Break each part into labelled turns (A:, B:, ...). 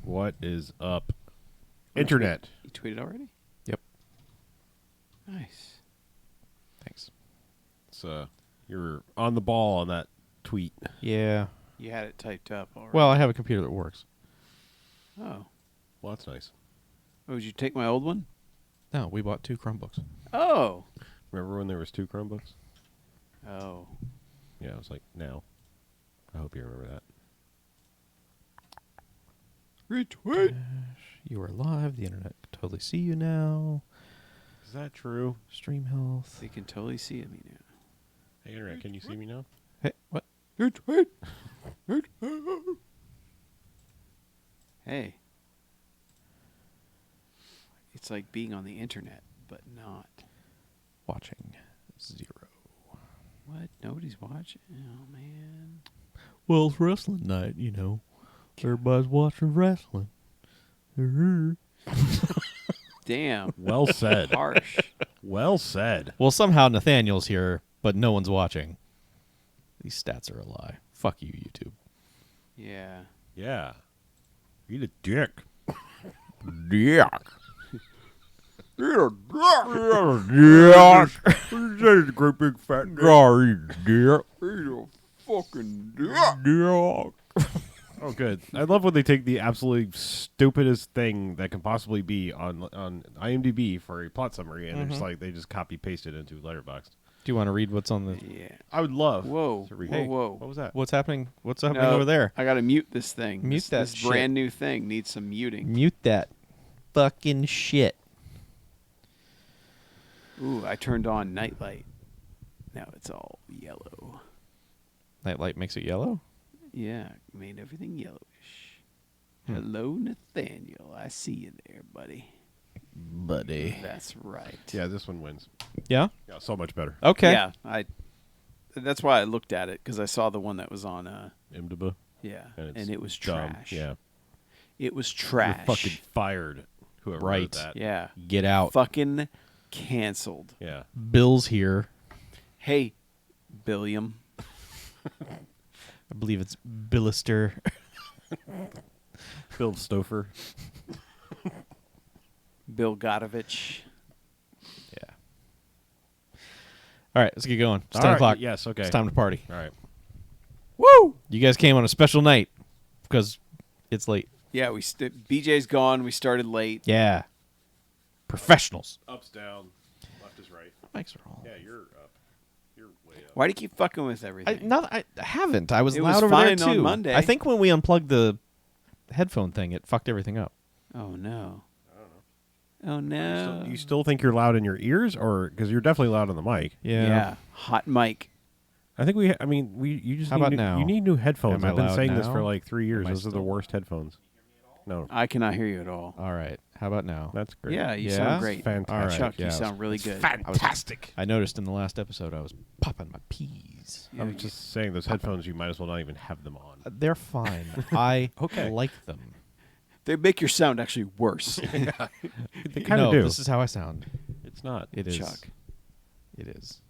A: What is up? Internet.
B: You tweeted already?
C: Yep.
B: Nice.
C: Thanks.
A: So you're on the ball on that tweet.
C: Yeah.
B: You had it typed up already.
C: Well, I have a computer that works.
B: Oh.
A: Well, that's nice.
B: Oh, did you take my old one?
C: No, we bought 2 Chromebooks.
B: Oh.
A: Remember when there was 2 Chromebooks?
B: Oh.
A: Yeah, I was like, now. I hope you remember that.
B: Retweet.
C: You are live. The internet can totally see you now.
A: Is that true?
C: Stream health.
B: They can totally see me now.
A: Hey, internet, can you see me now?
C: Hey, what?
B: Retweet. Hey. It's like being on the internet, but not.
C: Watching 0.
B: What? Nobody's watching? Oh, man.
C: Well, it's wrestling night, you know. Everybody's watching wrestling.
B: Damn.
A: Well said.
B: Harsh.
A: Well said.
C: Well, somehow Nathaniel's here, but no one's watching. These stats are a lie. Fuck you, YouTube.
B: Yeah.
A: Yeah. Eat a dick.
C: Dick.
A: Yeah. Great big fat dick.
B: Fucking
A: Oh, good. I love when they take the absolutely stupidest thing that can possibly be on IMDb for a plot summary, and it's like they just copy paste it into Letterboxd.
C: Do you want to read what's on the...
B: Yeah.
A: I would love.
B: Whoa.
A: to read.
B: Whoa,
A: Hey,
B: whoa.
A: What was that?
C: What's happening? What's happening
B: No,
C: over there?
B: I gotta mute this thing.
C: Mute
B: this,
C: that
B: This
C: shit.
B: brand new thing needs some muting.
C: Mute that fucking shit.
B: Ooh, I turned on nightlight. Now it's all yellow.
C: That light makes it yellow?
B: Yeah, made everything yellowish. Hello, Nathaniel. I see you there, buddy.
C: Buddy.
B: That's right.
A: Yeah, this one wins.
C: Yeah?
A: Yeah, so much better.
C: Okay.
B: Yeah, that's why I looked at it, because I saw the one that was on,
A: IMDb.
B: yeah,
A: And,
B: and it was
A: dumb.
B: trash.
A: Yeah.
B: It was trash.
A: You're fucking fired. Whoever
C: Right.
A: wrote that.
B: Yeah.
C: Get out.
B: Fucking canceled.
A: Yeah.
C: Bill's here.
B: Hey, Billiam.
C: I believe it's Billister.
A: Bill Stouffer.
B: Bill Godovich.
C: Yeah. All right, let's get going. It's
A: All
C: 10
A: right,
C: o'clock.
A: yes, okay.
C: It's time to party.
A: All right.
B: Woo!
C: You guys came on a special night because it's late.
B: Yeah, BJ's gone. We started late.
C: Yeah. Professionals.
A: Up's down. Left is right.
C: Mics are all.
A: Yeah, you're up. You're way up.
B: Why do you keep fucking with everything?
C: I haven't. I was
B: It
C: loud
B: was
C: over
B: fine
C: there too.
B: on Monday.
C: I think when we unplugged the headphone thing, it fucked everything up.
B: Oh, no.
A: I don't know.
B: Oh, no.
A: You still think you're loud in your ears, or because you're definitely loud on the mic?
B: Yeah. Hot mic.
A: I think you just
C: How
A: need
C: about
A: new,
C: now?
A: You need new headphones.
C: Am I
A: I've been
C: loud
A: saying this
C: now?
A: for like 3 years.
C: Am I
A: Those are the
C: still-
A: worst headphones. No,
B: I cannot hear you at all.
C: All right. How about now?
A: that's great.
B: Yeah, you
C: Yeah?
B: sound great.
A: Fantastic.
C: All right.
B: Chuck,
C: yeah,
B: you sound really good.
A: Fantastic.
C: I noticed in the last episode I was popping my peas.
B: Yeah,
A: I'm just saying those headphones. You might as well not even have them on.
C: They're fine. I
A: Okay.
C: like them.
B: They make your sound actually worse.
A: They kind of
C: No,
A: do.
C: this is how I sound.
A: It's not.
C: It is.
B: Chuck.
C: It is.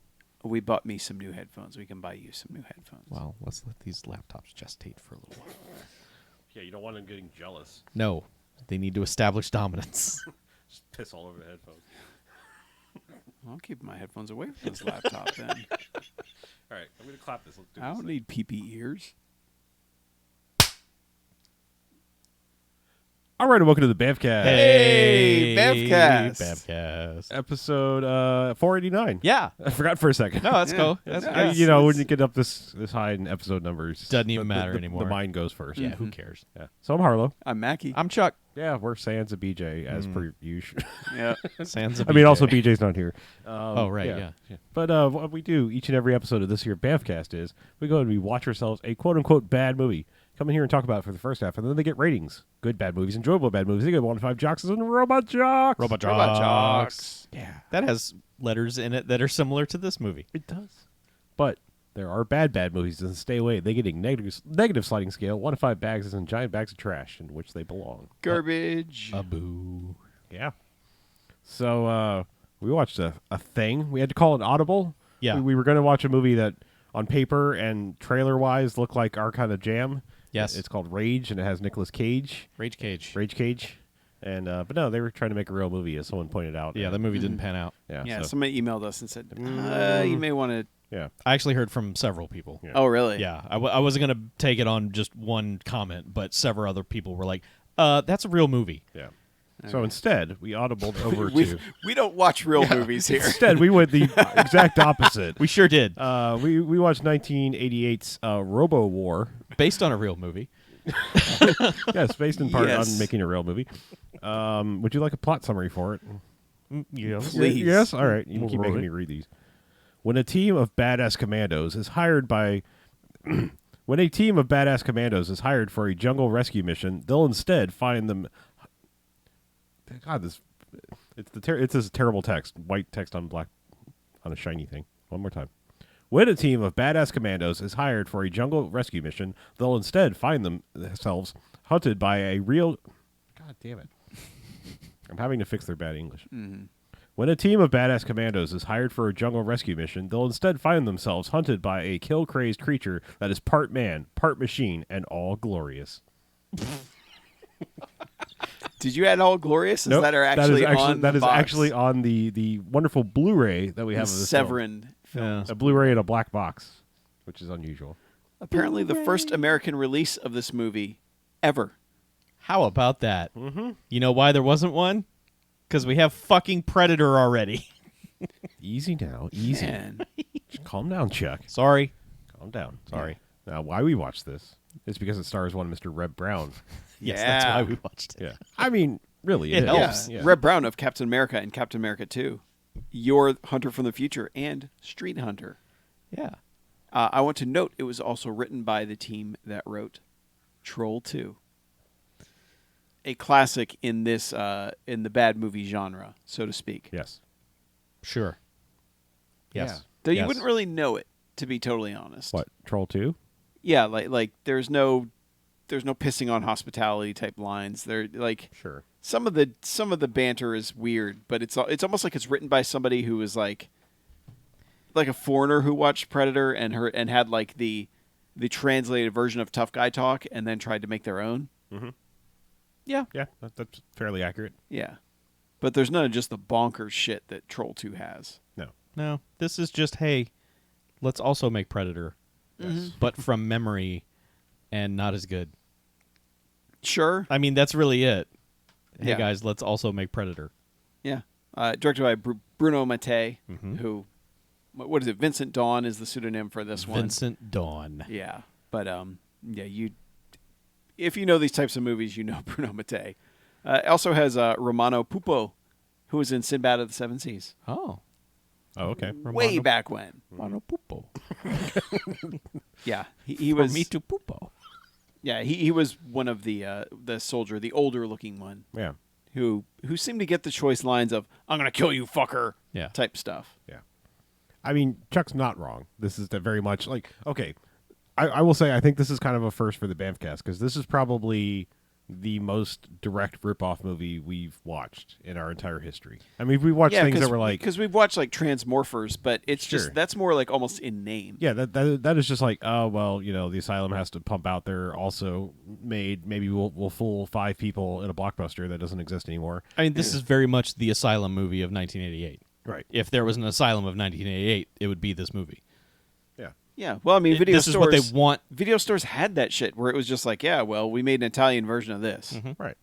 B: We bought me some new headphones. We can buy you some new headphones.
C: Well, let's let these laptops gestate for a little while.
A: Yeah, you don't want them getting jealous.
C: No, they need to establish dominance.
A: Just piss all over the headphones.
B: I'll keep my headphones away from this laptop then.
A: All right, I'm gonna clap this. Let's do
B: I
A: this
B: don't
A: thing.
B: need PP ears.
A: All right, and welcome to the BMFcast.
B: Hey, BMFcast.
C: BMFcast.
A: Episode 489.
C: Yeah.
A: I forgot for a second.
C: No, let's
B: Yeah.
C: go.
B: That's
C: That's
B: good.
C: good.
A: You know, when you get up this high in episode numbers,
C: Doesn't even matter
A: the
C: anymore.
A: The mind goes first.
C: Yeah, who cares?
A: Yeah. So I'm Harlow.
B: I'm Mackie.
C: I'm Chuck.
A: Yeah, we're Sans a BJ as per usual.
B: yeah.
C: Sans a
A: I mean,
C: BJ.
A: also BJ's not here.
C: Oh, right, yeah.
A: But what we do each and every episode of this here BMFcast is we go and we watch ourselves a quote-unquote bad movie. Come in here and talk about it for the first half, and then they get ratings. Good bad movies, enjoyable bad movies. They get 1 to 5 jocks and robot jocks.
C: Robot
B: Robot
C: Jocks.
B: Jocks.
C: Yeah. That has letters in it that are similar to this movie.
A: It does. But there are bad movies, and stay away. They get a negative sliding scale. 1 to 5 bags is in giant bags of trash in which they belong.
B: Garbage.
C: A boo.
A: Yeah. So we watched a thing. We had to call it audible.
C: Yeah.
A: We were going to watch a movie that on paper and trailer-wise looked like our kind of jam.
C: Yes.
A: It's called Rage, and it has Nicolas Cage.
C: Rage Cage.
A: Rage Cage. And but no, they were trying to make a real movie, as someone pointed out.
C: Yeah, the movie didn't pan out.
B: Yeah,
A: so,
B: somebody emailed us and said, you may want to...
A: yeah.
C: I actually heard from several people.
A: Yeah.
B: Oh, really?
C: Yeah, I wasn't going to take it on just one comment, but several other people were like, that's a real movie.
A: Yeah. So instead, we audibled over
B: We,
A: to...
B: we don't watch real movies here.
A: Instead, we went the exact opposite.
C: We sure did.
A: We watched 1988's ROBOWAR.
C: Based on a real movie.
A: Yes, based in part
B: Yes.
A: on making a real movie. Would you like a plot summary for it?
C: Yes.
B: Please.
A: Yes? All right. You can keep
C: Right.
A: making me read these. When a team of badass commandos is hired by... When a team of badass commandos is hired for a jungle rescue mission, they'll instead find them... God, it's this terrible text. White text on black on a shiny thing. One more time. When a team of badass commandos is hired for a jungle rescue mission, they'll instead find themselves hunted by a real... God damn it. I'm having to fix their bad English. When a team of badass commandos is hired for a jungle rescue mission, they'll instead find themselves hunted by a kill-crazed creature that is part man, part machine, and all glorious.
B: Did you add All Glorious?
A: Nope,
B: That are actually on
A: that
B: the
A: is
B: box?
A: actually on the wonderful Blu-ray that we have of this film.
B: Severin films.
A: A Blu-ray in a black box, which is unusual.
B: Apparently the first American release of this movie ever.
C: How about that? Mm-hmm. You know why there wasn't one? Because we have fucking Predator already.
A: Easy now, easy.
B: Man.
A: Just calm down, Chuck.
C: Sorry.
A: Calm down. Sorry. Now, why we watched this is because it stars one Mr. Reb Brown.
C: Yes,
B: Yeah.
C: that's why we watched it.
A: Yeah. I mean, really,
C: It
A: is.
C: helps.
A: Yeah.
B: Reb Brown of Captain America and Captain America 2. Your Hunter from the Future and Street Hunter.
C: Yeah.
B: I want to note it was also written by the team that wrote Troll 2. A classic in this in the bad movie genre, so to speak.
A: Yes.
C: Sure. Yes.
A: Yeah.
B: Though you
C: Yes.
B: wouldn't really know it, to be totally honest.
A: What, Troll 2?
B: Yeah, like there's no pissing on hospitality type lines. They're like
A: Sure.
B: some of the banter is weird, but it's almost like it's written by somebody who was like a foreigner who watched Predator and had like the translated version of tough guy talk and then tried to make their own.
A: Mm-hmm.
C: Yeah.
A: Yeah, that's fairly accurate.
B: Yeah. But there's none of just the bonkers shit that Troll 2 has.
A: No.
C: No, this is just, hey, let's also make Predator,
A: Yes.
C: but from memory and not as good.
B: Sure.
C: I mean, that's really it. Hey,
B: Yeah.
C: guys, let's also make Predator.
B: Yeah. Directed by Bruno Mattei,
C: Mhm.
B: who, what is it? Vincent Dawn is the pseudonym for this one.
C: Vincent Dawn.
B: Yeah. But, yeah, if you know these types of movies, you know Bruno Mattei. It also has Romano Pupo, who was in Sinbad of the Seven Seas.
C: Oh.
A: Oh, okay.
B: Way back when.
C: Romano Pupo.
B: Yeah. He
C: For
B: was...
C: me to Pupo.
B: Yeah, he was one of the soldier, the older looking one,
A: Yeah.
B: who seemed to get the choice lines of "I'm gonna kill you, fucker"
C: Yeah.
B: type stuff.
A: Yeah. I mean, Chuck's not wrong. This is very much like, okay, I will say I think this is kind of a first for the BMFcast because this is probably the most direct rip-off movie we've watched in our entire history. I mean, we watched things that were like...
B: because we've watched like Transmorphers, but it's
A: Sure.
B: just that's more like almost in name.
A: Yeah, that is just like, oh, well, you know, the Asylum has to pump out their also made, maybe we'll fool 5 people in a blockbuster that doesn't exist anymore.
C: I mean, this is very much the Asylum movie of 1988.
A: Right.
C: If there was an Asylum of 1988, it would be this movie.
A: Yeah.
B: Yeah, well, I mean, video
C: This
B: stores.
C: is what they want.
B: Video stores had that shit where it was just like, yeah, well, we made an Italian version of this.
C: Mm-hmm.
A: Right.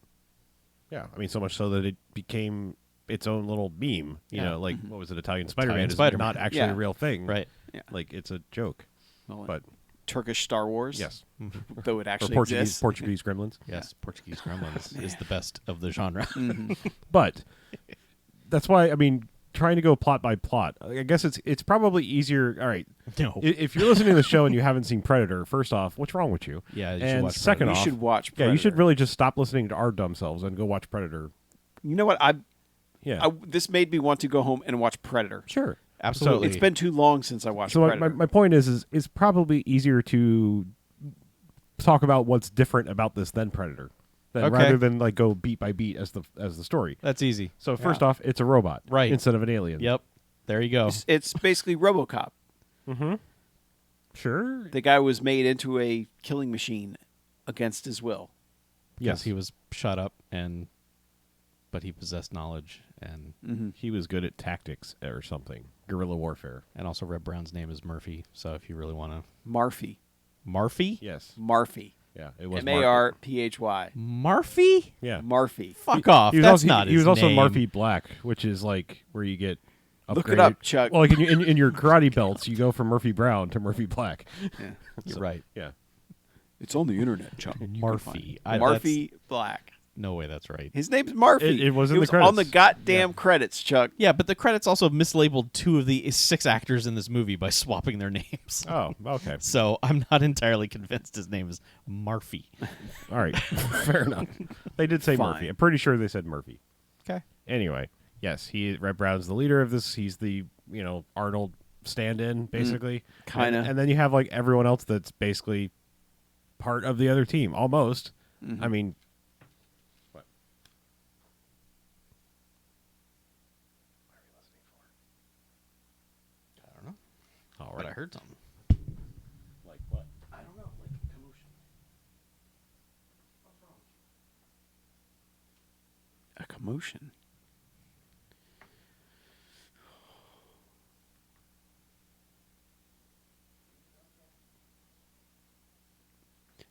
A: Yeah. I mean, so much so that it became its own little meme. You
C: Yeah.
A: know, like, what was it? Italian Spider-Man
C: Italian
A: is
C: Spider-Man.
A: not actually
B: Yeah.
A: a real thing.
C: Right.
B: Yeah.
A: Like, it's a joke.
B: Well,
A: But,
B: Turkish Star Wars.
A: yes.
B: though it
A: Or
B: actually
A: Portuguese
B: exists.
A: gremlins.
C: Yes, Portuguese Gremlins is the best of the genre.
A: But that's why, I mean, trying to go plot by plot, I guess it's probably easier. All right.
C: No.
A: If you're listening to the show and you haven't seen Predator, first off, what's wrong with you?
C: Yeah, you should
A: and
C: watch
A: second
B: You
A: off,
B: should watch.
A: yeah, you should
B: Predator.
A: really just stop listening to our dumb selves and go watch Predator.
B: You know what?
A: Yeah.
B: This made me want to go home and watch Predator.
A: Sure.
C: Absolutely.
B: It's been too long since I watched
A: So my,
B: Predator.
A: my point is it's probably easier to talk about what's different about this than Predator,
C: Okay.
A: rather than like go beat by beat as the story.
C: That's easy.
A: So first off, it's a robot,
C: Right.
A: instead of an alien.
C: Yep. There you go.
B: It's basically RoboCop.
A: Sure.
B: The guy was made into a killing machine against his will.
C: Yes, he was shut up, but he possessed knowledge, and
A: He was good at tactics or something. Guerrilla warfare.
C: and also Red Brown's name is Murphy. So if you really want to,
B: Marphy.
C: Marphy,
A: Yes.
B: Marphy.
A: Yeah. It was
B: Marphy.
C: Marphy,
A: Yeah.
B: Marphy.
C: fuck off.
A: He was
C: That's
A: also,
C: not
A: he
C: his
A: was also
C: name.
A: Murphy Black, which is like where you get upgraded.
B: Look it up, Chuck.
A: Well, like in your karate belts, you go from Murphy Brown to Murphy Black.
B: Yeah.
C: You're right,
A: Yeah.
B: It's on the internet, Chuck.
C: Marphy.
B: Marphy Black.
C: No way, that's right.
B: His name's Marphy.
A: It was in
B: It
A: the
B: was
A: credits.
B: on the goddamn credits, Chuck.
C: Yeah, but the credits also mislabeled 2 of the 6 actors in this movie by swapping their names.
A: Oh, okay.
C: So I'm not entirely convinced his name is Marphy.
A: All right. Fair enough. They did say
B: Fine.
A: Murphy. I'm pretty sure they said Murphy.
C: Okay.
A: Anyway, yes, Red Brown's the leader of this. He's the, Arnold stand-in, basically.
B: Kinda.
A: And then you have, like, everyone else that's basically part of the other team, almost. I mean... What? What are we listening for?
C: I don't know,
A: All
C: but
A: right.
C: I heard something.
A: Like what?
B: I don't know, like commotion.
A: What's wrong?
B: A commotion.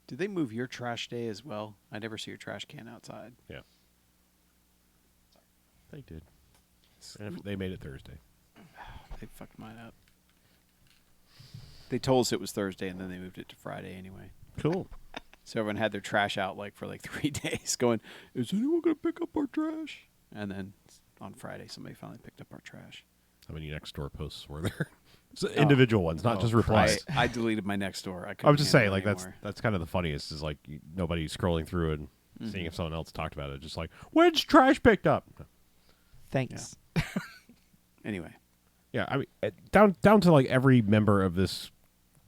B: Did they move your trash day as well? I never see your trash can outside.
A: Yeah. They did. And they made it Thursday.
B: They fucked mine up. They told us it was Thursday, and then they moved it to Friday anyway.
A: Cool.
B: So everyone had their trash out for 3 days, going, "Is anyone going to pick up our trash?" And then on Friday, somebody finally picked up our trash.
A: How many next door posts were there? So individual ones, not just
B: I,
A: replies.
B: I deleted my next door.
A: I was just saying, like
B: anymore.
A: that's kind of the funniest is like nobody scrolling through and seeing if someone else talked about it. Just like, when's trash picked up?
C: Thanks.
B: Anyway,
A: Yeah, I mean, down to like every member of this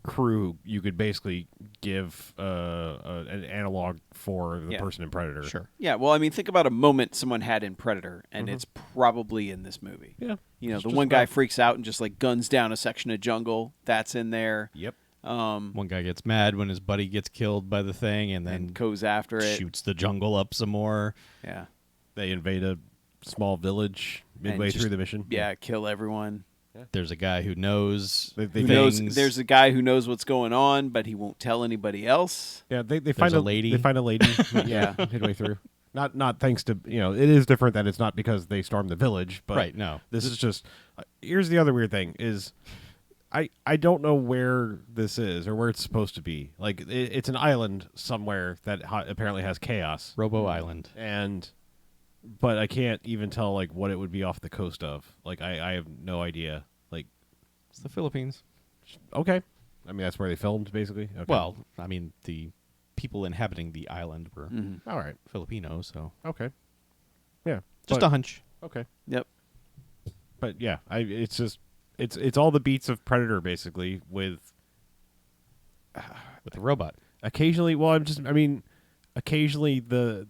A: crew, you could basically give an analog for the
B: Yeah.
A: person in Predator.
C: Sure.
B: yeah. Well, I mean, think about a moment someone had in Predator, and it's probably in this movie.
A: Yeah.
B: The
A: It's
B: one
A: just
B: guy
A: about-
B: freaks out and just guns down a section of jungle. That's in there.
A: Yep.
C: One guy gets mad when his buddy gets killed by the thing, and then
B: And goes after it.
C: shoots the jungle up some more.
B: Yeah.
A: They invade a small village midway
B: just-
A: through the mission.
B: Yeah. Kill everyone.
C: There's a guy who knows
A: They
B: Who knows?
C: things.
B: There's a guy who knows what's going on, but he won't tell anybody else.
A: Yeah, they find
C: a lady.
A: They find a lady. Yeah, midway through. Not thanks to it is different that it's not because they stormed the village, but
C: Right, no.
A: This is just. Here's the other weird thing is, I don't know where this is or where it's supposed to be. Like it's an island somewhere that apparently has chaos,
C: Robo Island.
A: but I can't even tell like what it would be off the coast of. Like I have no idea. Like
C: It's the Philippines.
A: okay, I mean that's where they filmed basically. Okay.
C: Well, I mean, the people inhabiting the island were
A: all right,
C: Filipino, so
A: okay, yeah,
C: just
A: but-
C: a hunch.
A: okay.
B: Yep.
A: But yeah, it's just it's all the beats of Predator basically with
C: With the robot.
A: occasionally. Well, occasionally the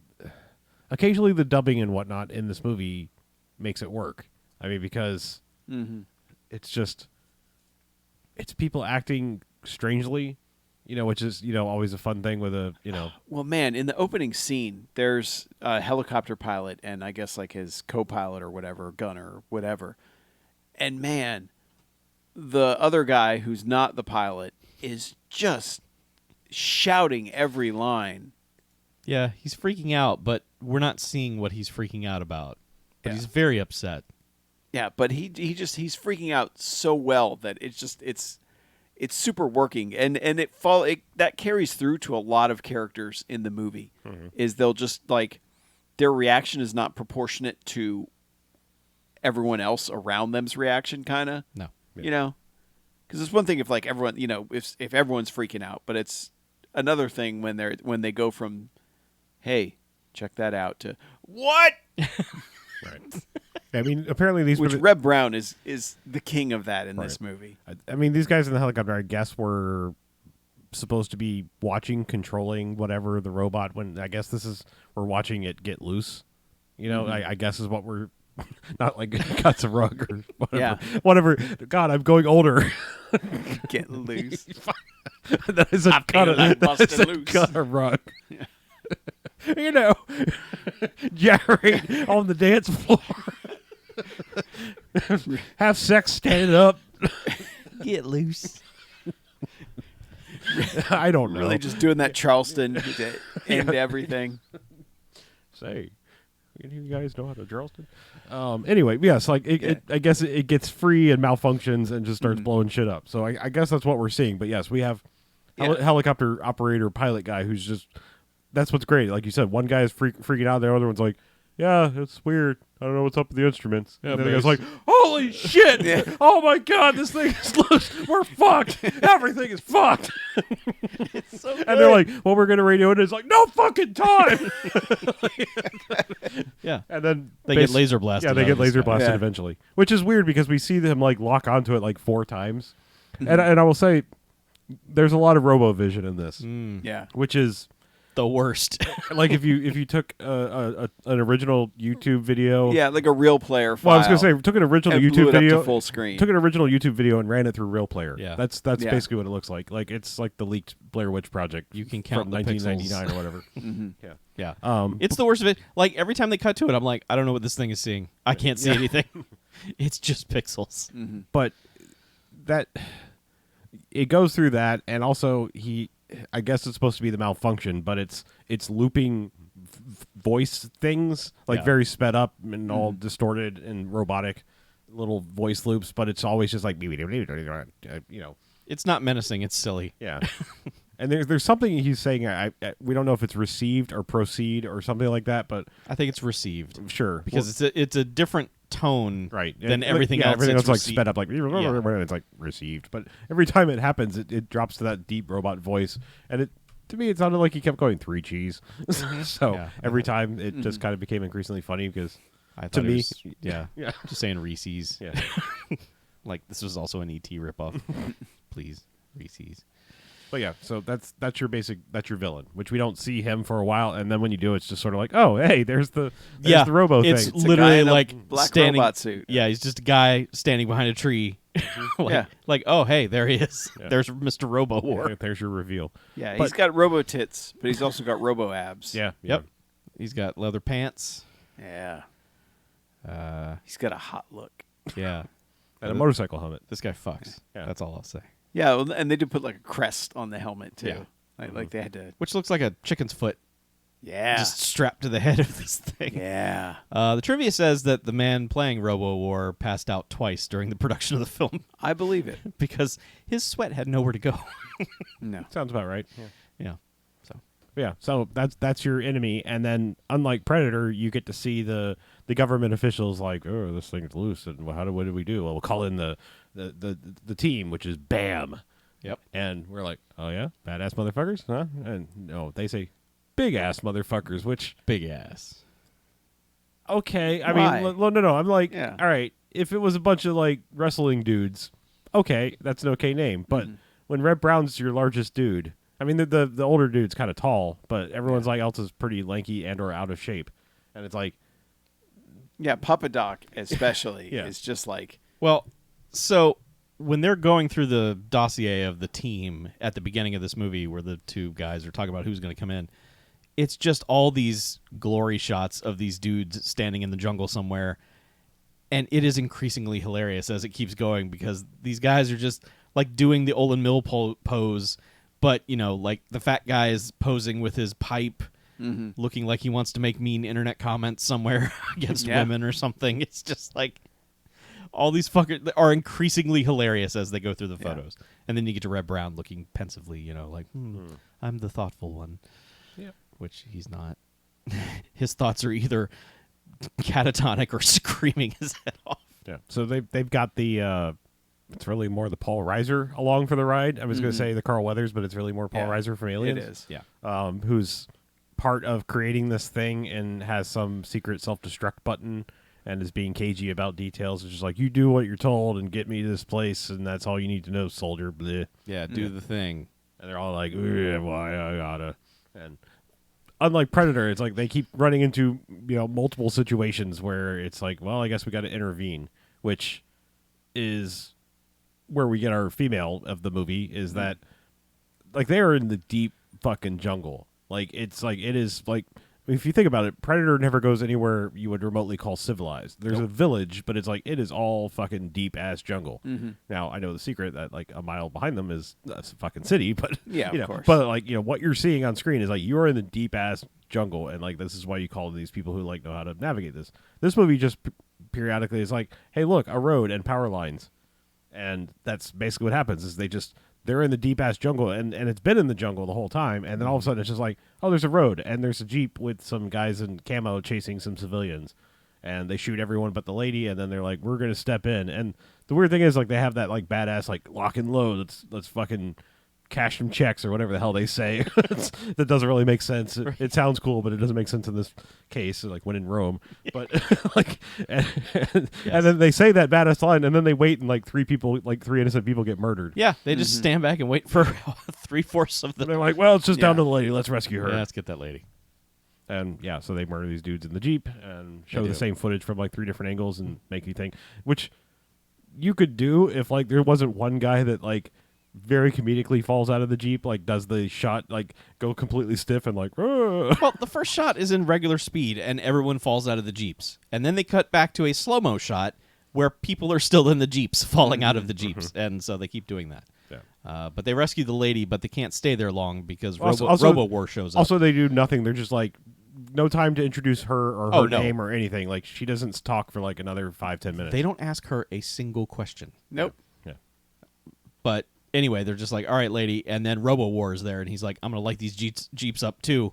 A: dubbing and whatnot in this movie makes it work. I mean because it's just it's people acting strangely, which is always a fun thing with a
B: Well, man, in the opening scene, there's a helicopter pilot and I guess like his co-pilot or whatever, gunner or whatever. And man, the other guy who's not the pilot is just shouting every line.
C: Yeah, he's freaking out, but we're not seeing what he's freaking out about. But
B: Yeah.
C: he's very upset.
B: Yeah, but he's freaking out so well that it's super working, and that carries through to a lot of characters in the movie. Is they'll just like their reaction is not proportionate to everyone else around them's reaction, kind of.
C: No.
B: Because it's one thing if like everyone if everyone's freaking out, but it's another thing when they go from hey, check that out to what.
A: right. I mean, apparently these
B: Which
A: were the-
B: Reb Brown is the king of that in this movie.
A: I mean, these guys in the helicopter, I guess, were supposed to be controlling whatever the robot. When I guess we're watching it get loose. I guess is what we're not like cuts a rug or whatever.
B: Yeah.
A: Whatever. God, I'm going older.
B: Get loose.
A: That is a
B: feeling like busting loose.
A: cut a rug. You know, gyrate on the dance floor. Have sex standing up.
C: Get loose.
A: I don't know.
B: Really just doing that Charleston to end everything.
A: Say, you guys know how to Charleston? Anyway, yes, like I guess it gets free and malfunctions and just starts blowing shit up. So I guess that's what we're seeing. But yes, we have helicopter operator pilot guy who's just, that's what's great. Like you said, one guy is freaking out, the other one's like, yeah, it's weird. I don't know what's up with the instruments.
C: Yeah,
A: and the other guy's like, holy shit!
B: Yeah.
A: Oh my god, this thing is loose. We're fucked. Everything is fucked.
C: It's so good.
A: And they're like, well, we're going to radio it. And it's like, no fucking time.
C: Yeah.
A: And then
C: They get laser blasted.
A: Yeah, they
C: out
A: get
C: of the
A: laser
C: sky.
A: blasted
B: Yeah.
A: eventually, which is weird because we see them like lock onto it like 4 times. And I will say, there's a lot of RoboVision in this,
B: Yeah.
A: which is
C: The worst.
A: like if you took an original YouTube video.
B: Yeah, like a real player file.
A: Well, I was gonna say, took an original
B: and blew
A: YouTube
B: it up
A: video,
B: to full screen.
A: took an original YouTube video and ran it through Real Player.
C: Yeah.
A: That's
B: Yeah.
A: basically what it looks like. Like it's like the leaked Blair Witch Project.
C: You can count
A: from
C: the
A: 1999
C: pixels.
A: or whatever.
C: Yeah.
A: Yeah.
C: It's the worst of it. Like every time they cut to it, I'm like, I don't know what this thing is seeing. I can't see anything. It's just pixels.
A: But that it goes through that, and also I guess it's supposed to be the malfunction, but it's looping voice things like
C: Yeah.
A: very sped up and all distorted and robotic little voice loops, but it's always just like you know.
C: It's not menacing. It's silly.
A: Yeah. And there's something he's saying. We don't know if it's received or proceed or something like that, but
C: I think it's received
A: sure,
C: because it's a different tone
A: right
C: than
A: Yeah,
C: everything else.
A: Everything
C: it's
A: else like
C: received.
A: sped up, like it's like received. But every time it happens, it drops to that deep robot voice, and to me it sounded like he kept going 3 cheese. So
C: Yeah.
A: every time it just kind of became increasingly funny because
C: I
A: to
C: thought it
A: me,
C: was, yeah,
A: yeah.
C: just saying Reese's.
A: Yeah.
C: Like this was also an ET ripoff. Please, Reese's.
A: But yeah, so that's your villain, which we don't see him for a while, and then when you do, it's just sort of like, oh, hey, there's the Robo thing.
C: It's
B: It's a guy
C: literally
B: in a
C: like
B: black
C: standing.
B: robot suit.
C: Yeah, he's just a guy standing behind a tree. like, oh, hey, there he is.
A: Yeah.
C: There's Mr. RoboWar.
A: There's your reveal.
B: Yeah,
A: But-
B: he's got robo tits, but he's also got robo abs.
A: Yeah.
C: Yep. He's got leather pants.
B: Yeah.
C: Uh,
B: He's got a hot look.
C: yeah.
A: And a motorcycle helmet.
C: This guy fucks.
A: Yeah.
C: That's all I'll say.
B: Yeah, well, and they do put like a crest on the helmet too.
C: Yeah.
B: Like they had to.
C: Which looks like a chicken's foot
B: Yeah.
C: just strapped to the head of this thing.
B: Yeah.
C: The trivia says that the man playing RoboWar passed out twice during the production of the film
B: I believe it.
C: because his sweat had nowhere to go.
B: No.
A: Sounds about right. Yeah.
C: Yeah. So
A: Yeah, so that's your enemy, and then unlike Predator, you get to see the government officials like, oh, this thing's loose, and what did we do? Well, we'll call in the team, which is BAM.
C: Yep.
A: And we're like, oh yeah, badass motherfuckers, huh? And no, they say big ass motherfuckers, which
C: big ass.
A: okay, I
B: Why?
A: mean, no, I'm like,
B: Yeah.
A: all right, if it was a bunch of like wrestling dudes, okay, that's an okay name, but when Red Brown's your largest dude. I mean, the older dude's kind of tall, but everyone's like else is pretty lanky and or out of shape, and it's like,
B: Yeah, Papa Doc especially
A: Yeah.
B: is just like
C: Well, so when they're going through the dossier of the team at the beginning of this movie where the two guys are talking about who's going to come in, it's just all these glory shots of these dudes standing in the jungle somewhere, and it is increasingly hilarious as it keeps going because these guys are just like doing the Olin Mill pose, but, you know, like the fat guy is posing with his pipe, looking like he wants to make mean internet comments somewhere against
B: Yeah.
C: women or something. It's just like all these fuckers are increasingly hilarious as they go through the
B: Yeah.
C: photos. And then you get to Red Brown looking pensively, you know, like, I'm the thoughtful one.
A: Yeah.
C: Which he's not. His thoughts are either catatonic or screaming his head off.
A: yeah. So they've got the. It's really more the Paul Reiser along for the ride. I was going to say the Carl Weathers, but it's really more Paul
B: Yeah,
A: Reiser from Aliens.
B: it is.
C: Yeah.
A: Who's part of creating this thing and has some secret self-destruct button and is being cagey about details. It's just like, you do what you're told and get me to this place, and that's all you need to know, soldier. Bleh.
C: Yeah, do the thing.
A: And they're all like, why I gotta. And unlike Predator, it's like they keep running into multiple situations where it's like, well, I guess we got to intervene, which is where we get our female of the movie, is that like they are in the deep fucking jungle. Like it is like. If you think about it, Predator never goes anywhere you would remotely call civilized. There's a village, but it's like it is all fucking deep ass jungle.
B: Mm-hmm.
A: Now I know the secret that like a mile behind them is a fucking city, but
B: Yeah,
A: you
B: of
A: know,
B: course.
A: but like what you're seeing on screen is like you're in the deep ass jungle, and like this is why you call these people who like know how to navigate this. This movie just periodically is like, hey, look, a road and power lines, and that's basically what happens. Is they're in the deep ass jungle, and it's been in the jungle the whole time, and then all of a sudden it's just like, oh, there's a road, and there's a jeep with some guys in camo chasing some civilians, and they shoot everyone but the lady, and then they're like, we're gonna step in, and the weird thing is like they have that like badass like lock and load, let's fucking cash some checks or whatever the hell they say. That doesn't really make sense. It sounds cool, but it doesn't make sense in this case, like when in Rome. But like, and then they say that badass line, and then they wait, and like three innocent people get murdered.
C: Yeah, they just stand back and wait for 3/4 of the.
A: And they're like, well, it's just down to the lady. Let's rescue her.
C: Yeah, let's get that lady.
A: And yeah, so they murder these dudes in the Jeep and show
C: They
A: the
C: do.
A: same footage from like 3 different angles and make you think, which you could do if like there wasn't one guy that like very comedically falls out of the Jeep, like does the shot like go completely stiff and like, "Rrr."
C: Well, the first shot is in regular speed, and everyone falls out of the Jeeps. And then they cut back to a slow-mo shot where people are still in the Jeeps, falling out of the Jeeps. And so they keep doing that.
A: Yeah.
C: But they rescue the lady, but they can't stay there long because
A: Also-
C: ROBOWAR shows up.
A: Also, they do nothing. They're just like, no time to introduce her or her
C: Oh, no.
A: name or anything. Like she doesn't talk for like another 5-10 minutes.
C: They don't ask her a single question.
B: Nope.
A: Yeah.
C: But anyway, they're just like, all right, lady. And then ROBOWAR is there, and he's like, I'm going to light these Jeeps up too.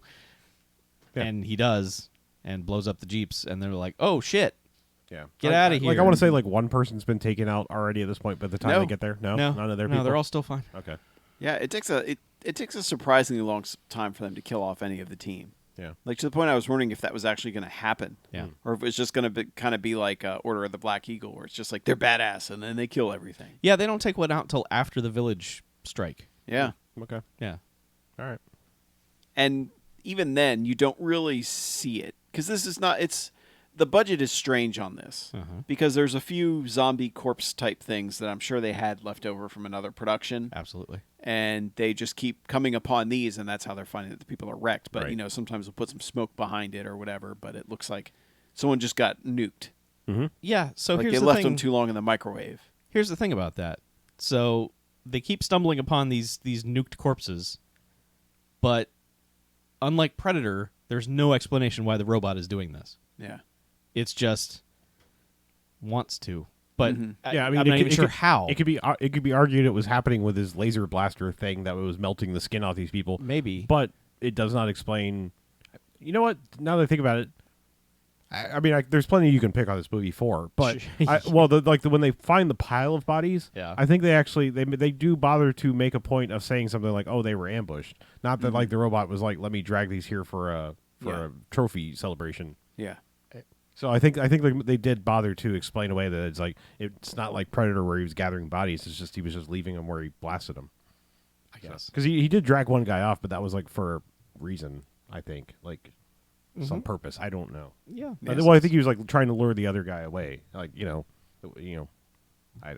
A: Yeah.
C: And he does, and blows up the Jeeps. And they're like, oh, shit.
A: Yeah.
C: Get outta
A: Like I
C: here.
A: want to say like one person's been taken out already at this point by the time
B: No.
A: they get there. No,
C: No,
A: none of their
C: no,
A: people.
C: they're all still fine.
A: Okay.
B: Yeah, it takes a surprisingly long time for them to kill off any of the team.
A: Yeah.
B: Like to the point I was wondering if that was actually going to happen.
C: Yeah.
B: Or if it was just going to kind of be like Order of the Black Eagle, where it's just like they're badass and then they kill everything.
C: Yeah, they don't take one out until after the village strike.
B: Yeah.
A: Okay.
C: Yeah.
A: All right.
B: And even then, you don't really see it because this is not. The budget is strange on this because there's a few zombie corpse type things that I'm sure they had left over from another production,
C: Absolutely.
B: and they just keep coming upon these, and that's how they're finding that the people are wrecked. But
A: Right.
B: sometimes we'll put some smoke behind it or whatever, but it looks like someone just got nuked.
C: Yeah, so
B: Like
C: here's
B: they
C: the
B: left
C: thing.
B: them too long in the microwave.
C: Here's the thing about that. So they keep stumbling upon these nuked corpses, but unlike Predator, there's no explanation why the robot is doing this.
B: Yeah.
C: It's just wants to. But
A: Yeah, I mean,
C: I'm not even sure how.
A: It could be argued it was happening with his laser blaster thing that was melting the skin off these people.
C: Maybe.
A: But it does not explain. You know what? Now that I think about it, I mean, there's plenty you can pick on this movie for. But when they find the pile of bodies,
C: Yeah.
A: I think they actually they do bother to make a point of saying something like, "Oh, they were ambushed," not that like the robot was like, "Let me drag these here for a trophy celebration."
B: Yeah.
A: So I think they did bother to explain away that it's not like Predator where he was gathering bodies. It's just he was just leaving them where he blasted them.
C: I guess.
A: Because he did drag one guy off, but that was like for a reason. I think like some purpose. I don't know.
C: Yeah.
A: Well, I think he was like trying to lure the other guy away. Like I don't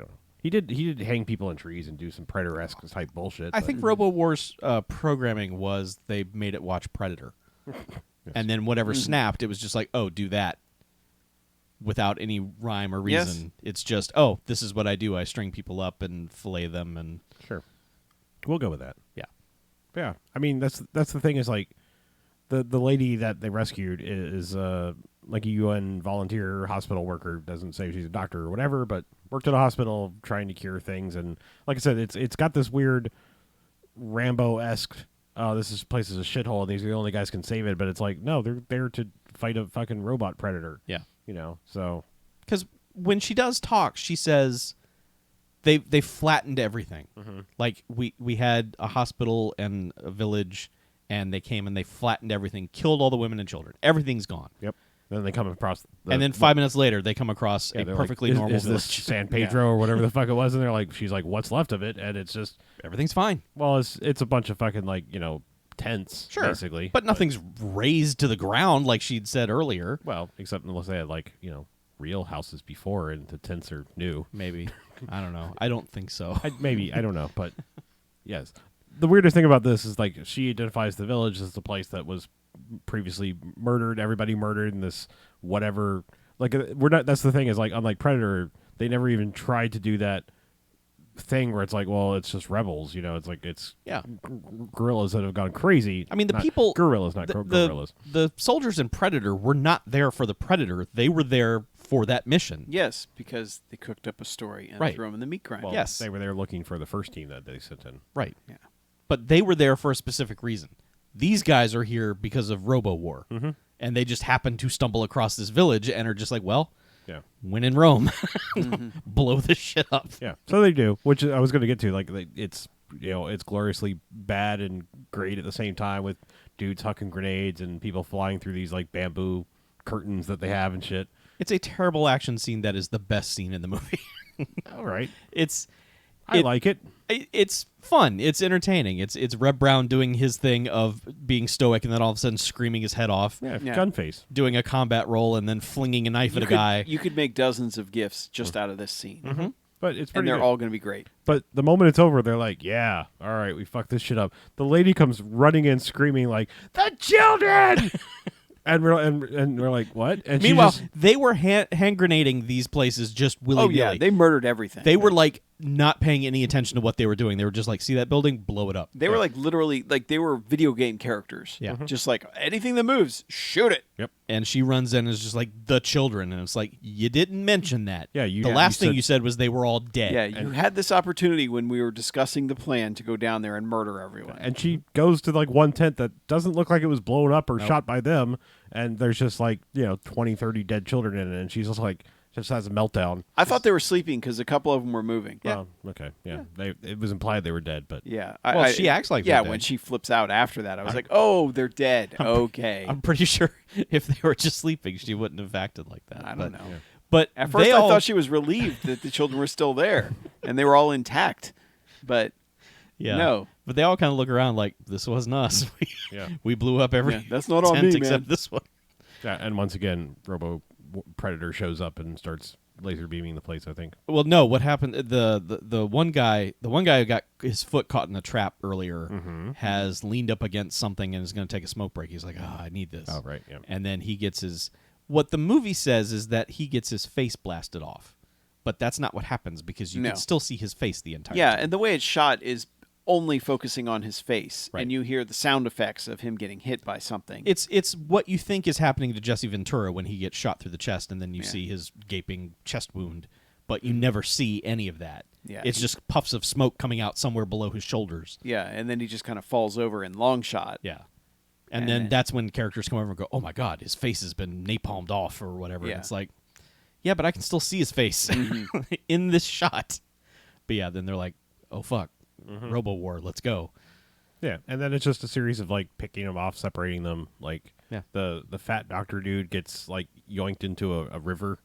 A: know. He did hang people in trees and do some Predator-esque type bullshit.
C: I
A: but-
C: think RoboWar's programming was they made it watch Predator. And then whatever snapped, it was just like, oh, do that. Without any rhyme or reason.
B: Yes.
C: It's just, oh, this is what I do. I string people up and fillet them and
A: Sure, we'll go with that.
C: yeah.
A: Yeah, I mean that's the thing is like the lady that they rescued is like a UN volunteer hospital worker. Doesn't say she's a doctor or whatever, but worked at a hospital trying to cure things. And like I said, it's got this weird Rambo-esque. Oh, place is a shithole, and these are the only guys can save it. But it's like no, they're there to fight a fucking robot predator.
C: Yeah.
A: So
C: Because when she does talk, she says they flattened everything. Like we had a hospital and a village, and they came and they flattened everything, killed all the women and children. Everything's gone.
A: yep. Then they come across,
C: And then 5 minutes later, they come across a
A: they're
C: perfectly
A: like,
C: normal
A: is this
C: village.
A: San Pedro or whatever the fuck it was? And they're like, she's like, what's left of it? And it's just,
C: Everything's fine.
A: well, it's a bunch of fucking like tents,
C: Sure.
A: basically.
C: But nothing's razed to the ground like she'd said earlier.
A: Well, except unless they had like real houses before and the tents are new.
C: Maybe. I don't know. I don't think so.
A: I don't know, but yes. the weirdest thing about this is like she identifies the village as the place that was previously murdered, everybody murdered in this whatever. Like we're not. That's the thing is like unlike Predator, they never even tried to do that thing where it's like, well, it's just rebels. It's like it's guerrillas that have gone crazy.
C: I mean, the
A: Not
C: people,
A: guerrillas, not guerrillas.
C: The soldiers in Predator were not there for the Predator. They were there for that mission.
B: Yes, because they cooked up a story and threw them in the meat grinder.
A: Well,
C: yes,
A: they were there looking for the first team that they sent in.
C: Right.
B: Yeah.
C: But they were there for a specific reason. These guys are here because of ROBOWAR, and they just happen to stumble across this village and are just like, well.
A: Yeah.
C: When in Rome, blow this shit up.
A: Yeah. So they do, which I was going to get to. Like, it's it's gloriously bad and great at the same time with dudes hucking grenades and people flying through these like bamboo curtains that they have and shit.
C: It's a terrible action scene that is the best scene in the movie.
A: All right.
C: I
A: like it.
C: It's fun. It's entertaining. It's Reb Brown doing his thing of being stoic and then all of a sudden screaming his head off.
A: Yeah. Gun face.
C: Doing a combat roll and then flinging a knife at a guy.
B: You could make dozens of GIFs just out of this scene.
A: But it's
B: and
A: pretty
B: they're
A: good.
B: all going to be great.
A: But the moment it's over, they're like, yeah, all right, we fucked this shit up. The lady comes running in screaming like, the children! And we're like, what? And
C: meanwhile, they were hand grenading these places just willy-nilly.
B: Oh, yeah, they murdered everything.
C: They were like not paying any attention to what they were doing. They were just like, see that building? Blow it up.
B: They were like literally, like they were video game characters.
C: Yeah.
B: Just like anything that moves, shoot it.
A: Yep.
C: And she runs in and is just like, the children. And it's like, you didn't mention that.
A: Yeah,
C: the last thing you said was they were all dead.
B: Yeah, you had this opportunity when we were discussing the plan to go down there and murder everyone.
A: And she goes to like one tent that doesn't look like it was blown up or shot by them. And there's just like, 20, 30 dead children in it. And she's just has a meltdown.
B: I thought they were sleeping because a couple of them were moving.
A: Yeah. Oh, okay. Yeah. It was implied they were dead, but.
B: Yeah.
C: She acts like
B: yeah,
C: they're
B: when
C: dead.
B: she flips out after that, I was like, oh, they're dead. Okay.
C: I'm pretty sure if they were just sleeping, she wouldn't have acted like that.
B: I don't know.
A: Yeah.
C: But
B: At first, I thought she was relieved that the children were still there and they were all intact. But no.
C: But they all kind of look around like, this wasn't us. We blew up every
B: that's not on
C: tent
B: me,
C: except
B: man.
C: this one.
A: Yeah, and once again, Predator shows up and starts laser beaming the place, I think.
C: Well, no, what happened, the one guy who got his foot caught in a trap earlier has leaned up against something and is going to take a smoke break. He's like, I need this.
A: Oh, right, yeah.
C: And then he gets what the movie says is that he gets his face blasted off. But that's not what happens because you can still see his face the entire time.
B: and the way it's shot is only focusing on his face,
C: Right.
B: and you hear the sound effects of him getting hit by something.
C: It's what you think is happening to Jesse Ventura when he gets shot through the chest, and then you see his gaping chest wound, but you never see any of that.
B: Yeah.
C: It's just puffs of smoke coming out somewhere below his shoulders.
B: Yeah, and then he just kind of falls over in long shot.
C: Yeah. And then that's when characters come over and go, oh my God, his face has been napalmed off or whatever.
B: Yeah.
C: And it's like, yeah, but I can still see his face in this shot. But yeah, then they're like, oh fuck, ROBOWAR, let's go.
A: Yeah, and then it's just a series of like picking them off, separating them. Like
C: Yeah.
A: the fat doctor dude gets like yoinked into a river.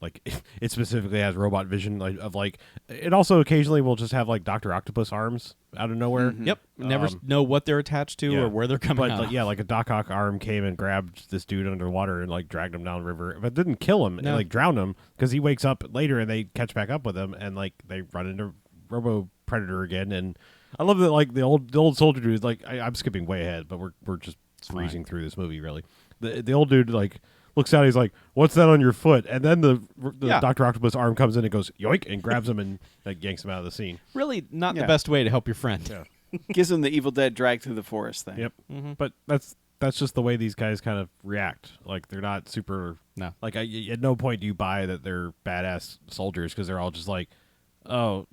A: Like it specifically has robot vision of like it also occasionally will just have like Dr. Octopus arms out of nowhere.
C: Yep. Never know what they're attached to or where they're coming
A: but
C: out.
A: like, yeah, like a Doc Ock arm came and grabbed this dude underwater and like dragged him down the river, but didn't kill him and like drowned him because he wakes up later and they catch back up with him and like they run into Robo Predator again. And I love that like the old soldier dude. Like I'm skipping way ahead, but we're just breezing through this movie really. The old dude like looks out. He's like, "What's that on your foot?" And then the Dr. Octopus arm comes in and goes yoink and grabs him and like yanks him out of the scene.
C: Really not the best way to help your friend.
A: Yeah.
B: Gives him the Evil Dead drag through the forest thing.
A: Yep. But that's just the way these guys kind of react. Like they're not super.
C: No.
A: Like at no point do you buy that they're badass soldiers because they're all just like, oh,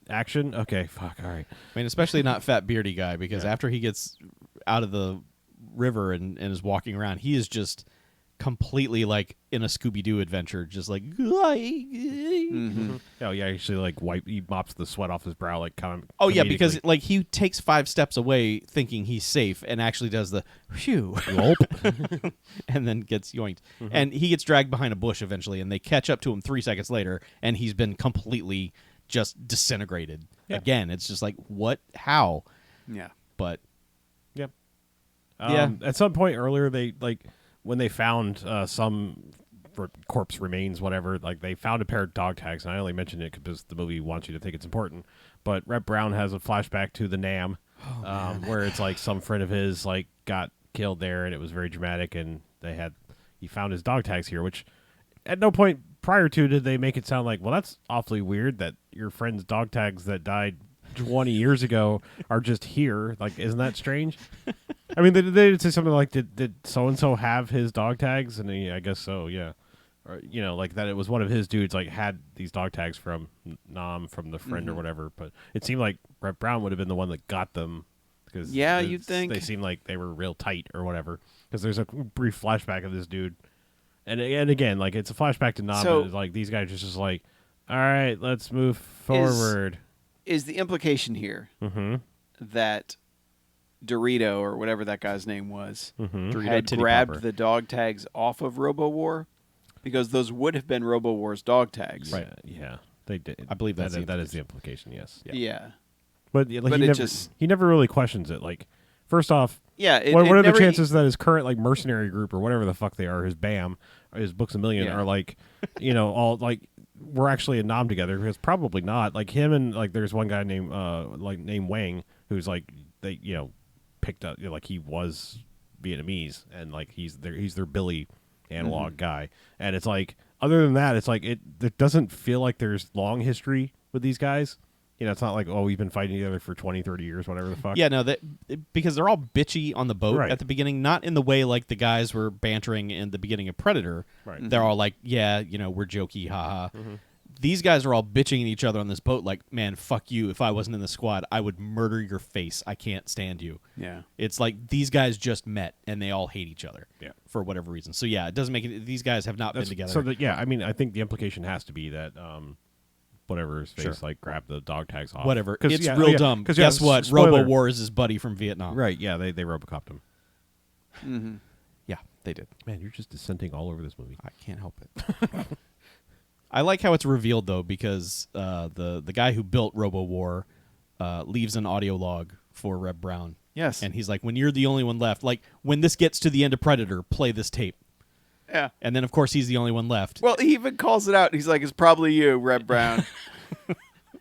A: action. Okay, fuck. All right.
C: I mean, especially not fat beardy guy because after he gets out of the river and is walking around, he is just completely like in a Scooby-Doo adventure, just like
A: Oh yeah, actually like he mops the sweat off his brow like kind of.
C: oh yeah, because like he takes 5 steps away thinking he's safe and actually does the phew and then gets yoinked. And he gets dragged behind a bush eventually and they catch up to him 3 seconds later and he's been completely just disintegrated. Again, it's just like what, how?
B: Yeah.
C: But
A: at some point earlier they like when they found some corpse remains, whatever, like they found a pair of dog tags, and I only mention it because the movie wants you to think it's important. but Rep Brown has a flashback to the Nam, where it's like some friend of his like got killed there, and it was very dramatic, and he found his dog tags here, which at no point prior to did they make it sound like, well, that's awfully weird that your friend's dog tags that died 20 years ago are just here. Like, isn't that strange? I mean, they did say something like, did so-and-so have his dog tags? And I guess so, yeah. Or, like that it was one of his dudes, like, had these dog tags from Nam, from the friend or whatever. But it seemed like Rep Brown would have been the one that got them. Because
B: you'd think.
A: They seemed like they were real tight or whatever. Because there's a brief flashback of this dude. And again, like, it's a flashback to Nam,
B: So,
A: and it's like, these guys are just like, all right, let's move forward.
B: Is the implication here that Dorito, or whatever that guy's name was, had
C: Titty
B: grabbed
C: Popper.
B: the dog tags off of RoboWar? Because those would have been RoboWar's dog tags.
A: Right. Yeah, they did.
C: I believe that
A: is the implication, yes.
B: Yeah.
A: But, like,
B: But
A: he never really questions it. Like, first off,
B: Yeah.
A: what are the chances that his current, like, mercenary group or whatever the fuck they are, his BAM, or his Books A Million, are like, all like, we're actually a Nom together? Because probably not. Like, him and, like, there's one guy named Wang who's like, they picked up, like, he was Vietnamese, and like he's their Billy analog guy, and it's like, other than that, it's like it doesn't feel like there's long history with these guys. It's not like, oh, we've been fighting together for 20, 30 years, whatever the fuck.
C: Yeah, no, because they're all bitchy on the boat
A: Right.
C: at the beginning, not in the way like the guys were bantering in the beginning of Predator.
A: Right.
C: They're all like, yeah, we're jokey, haha. These guys are all bitching at each other on this boat like, man, fuck you. If I wasn't in the squad, I would murder your face. I can't stand you.
B: Yeah.
C: It's like these guys just met and they all hate each other for whatever reason. So, yeah, it doesn't make it. These guys have not been together.
A: So, I mean, I think the implication has to be that whatever his face, like, grabbed the dog tags off.
C: Whatever. It's real dumb.
A: Because
C: guess what?
A: spoiler.
C: RoboWar is his buddy from Vietnam.
A: Right, yeah, they Robocopped him.
C: Yeah, they did.
A: Man, you're just dissenting all over this movie.
C: I can't help it. I like how it's revealed, though, because the guy who built RoboWar leaves an audio log for Reb Brown.
B: Yes.
C: And he's like, when you're the only one left, like, when this gets to the end of Predator, play this tape.
B: Yeah.
C: And then, of course, he's the only one left.
B: Well, he even calls it out. He's like, it's probably you, Reb Brown.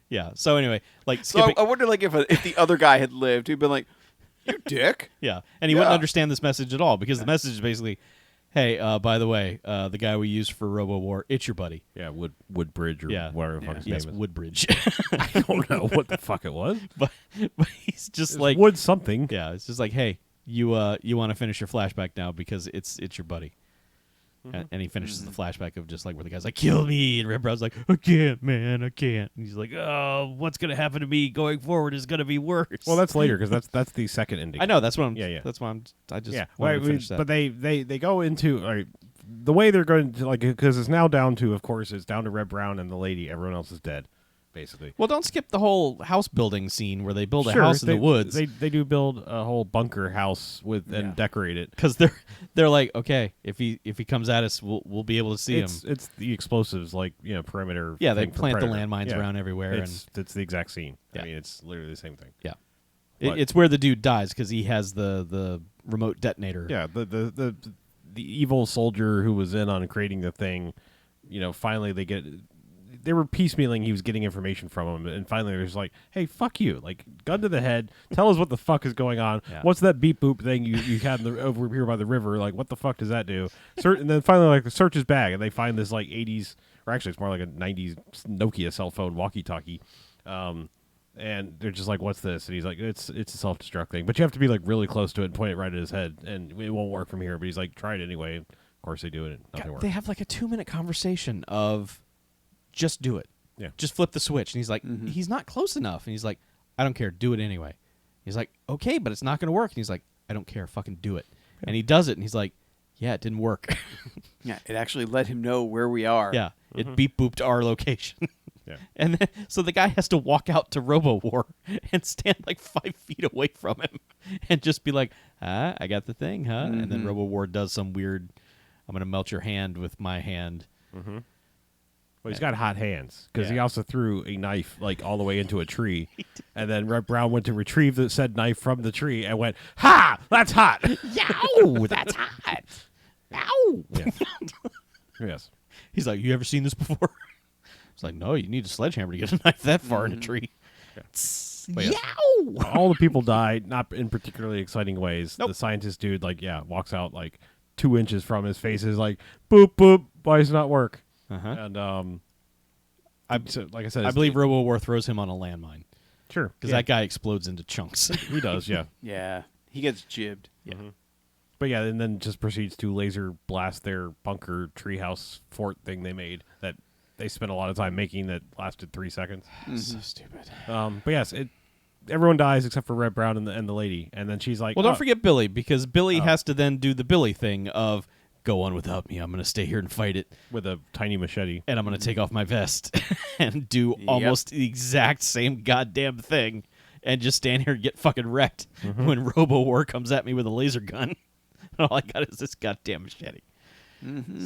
C: Yeah. So, anyway, like,
B: So
C: skipping.
B: I wonder, like, if the other guy had lived, he'd been like, you dick.
C: Yeah. And he wouldn't understand this message at all, because the message is basically, hey, by the way, the guy we used for RoboWar, it's your buddy.
A: Yeah, Woodbridge or whatever the fuck his
C: Yes,
A: name is.
C: Woodbridge.
A: I don't know what the fuck it was.
C: but he's just
A: It's
C: like,
A: Wood something.
C: yeah, it's just like, hey, you want to finish your flashback now because it's your buddy. And he finishes the flashback of just like where the guy's like, kill me, and Reb Brown's like, I can't, man, I can't. And he's like, oh, what's gonna happen to me going forward is gonna be worse.
A: Well, that's later because that's the second ending.
C: I know, that's what I'm.
A: Yeah.
C: That's why I just
A: Yeah,
C: wanted to finish that.
A: but they go into the way they're going to, like, because it's now down to, of course, it's down to Reb Brown and the lady. Everyone else is dead, basically.
C: Well, don't skip the whole house building scene where they build a house in the woods.
A: They do build a whole bunker house and decorate it.
C: Because they're like, okay, if he comes at us, we'll be able to see him.
A: It's the explosives, like, perimeter.
C: Yeah, they
A: thing for
C: plant the
A: Predator.
C: landmines around everywhere.
A: It's the exact scene.
C: Yeah.
A: I mean, it's literally the same thing.
C: Yeah,
A: But-
C: it's where the dude dies because he has the remote detonator.
A: Yeah, the evil soldier who was in on creating the thing, finally they were piecemealing. He was getting information from him, and finally they're just like, hey, fuck you, like, gun to the head, tell us what the fuck is going on.
C: Yeah.
A: What's that beep boop thing you had over here by the river? Like, what the fuck does that do? And then finally, like, search his bag, and they find this, like, 80s, or actually it's more like a 90s Nokia cell phone walkie-talkie. And they're just like, what's this? And he's like, it's a self-destruct thing. But you have to be, like, really close to it and point it right at his head, and it won't work from here. But he's like, try it anyway. Of course they do it. Nothing works.
C: They have like a 2-minute conversation of just do it.
A: Yeah.
C: Just flip the switch. And he's like, he's not close enough. And he's like, I don't care. Do it anyway. He's like, okay, but it's not going to work. And he's like, I don't care. Fucking do it. Yeah. And he does it. And he's like, yeah, it didn't work.
B: Yeah, it actually let him know where we are.
C: Yeah. It beep booped our location.
A: Yeah.
C: And then, so the guy has to walk out to RoboWar and stand like 5 feet away from him and just be like, I got the thing, huh? And then RoboWar does some weird, I'm going to melt your hand with my hand.
A: Well, he's got hot hands because he also threw a knife, like, all the way into a tree. And then Reb Brown went to retrieve the said knife from the tree and went, ha! That's hot!
C: Yow! That's hot! Ow!
A: Yeah. Yes.
C: He's like, you ever seen this before? It's like, no, you need a sledgehammer to get a knife that far in a tree.
A: But yes.
C: Yow!
A: All the people die, not in particularly exciting ways.
C: Nope.
A: The scientist dude, walks out 2 inches from his face, is like, boop, boop, why does it not work?
C: Uh-huh.
A: And, like I said,
C: I believe RoboWar throws him on a landmine
A: sure.
C: because that guy explodes into chunks.
A: He does, yeah.
B: Yeah, he gets jibbed.
C: Yeah.
A: But yeah, and then just proceeds to laser blast their bunker treehouse fort thing they made that they spent a lot of time making that lasted 3 seconds.
C: So stupid.
A: But yes, everyone dies except for Red Brown and the lady, and then she's like,
C: Well, don't
A: "Oh,
C: forget Billy, because Billy has to then do the Billy thing of go on without me. I'm going to stay here and fight it,
A: with a tiny machete."
C: and I'm going to take off my vest and do almost the exact same goddamn thing, and just stand here and get fucking wrecked when RoboWar comes at me with a laser gun. And all I got is this goddamn machete.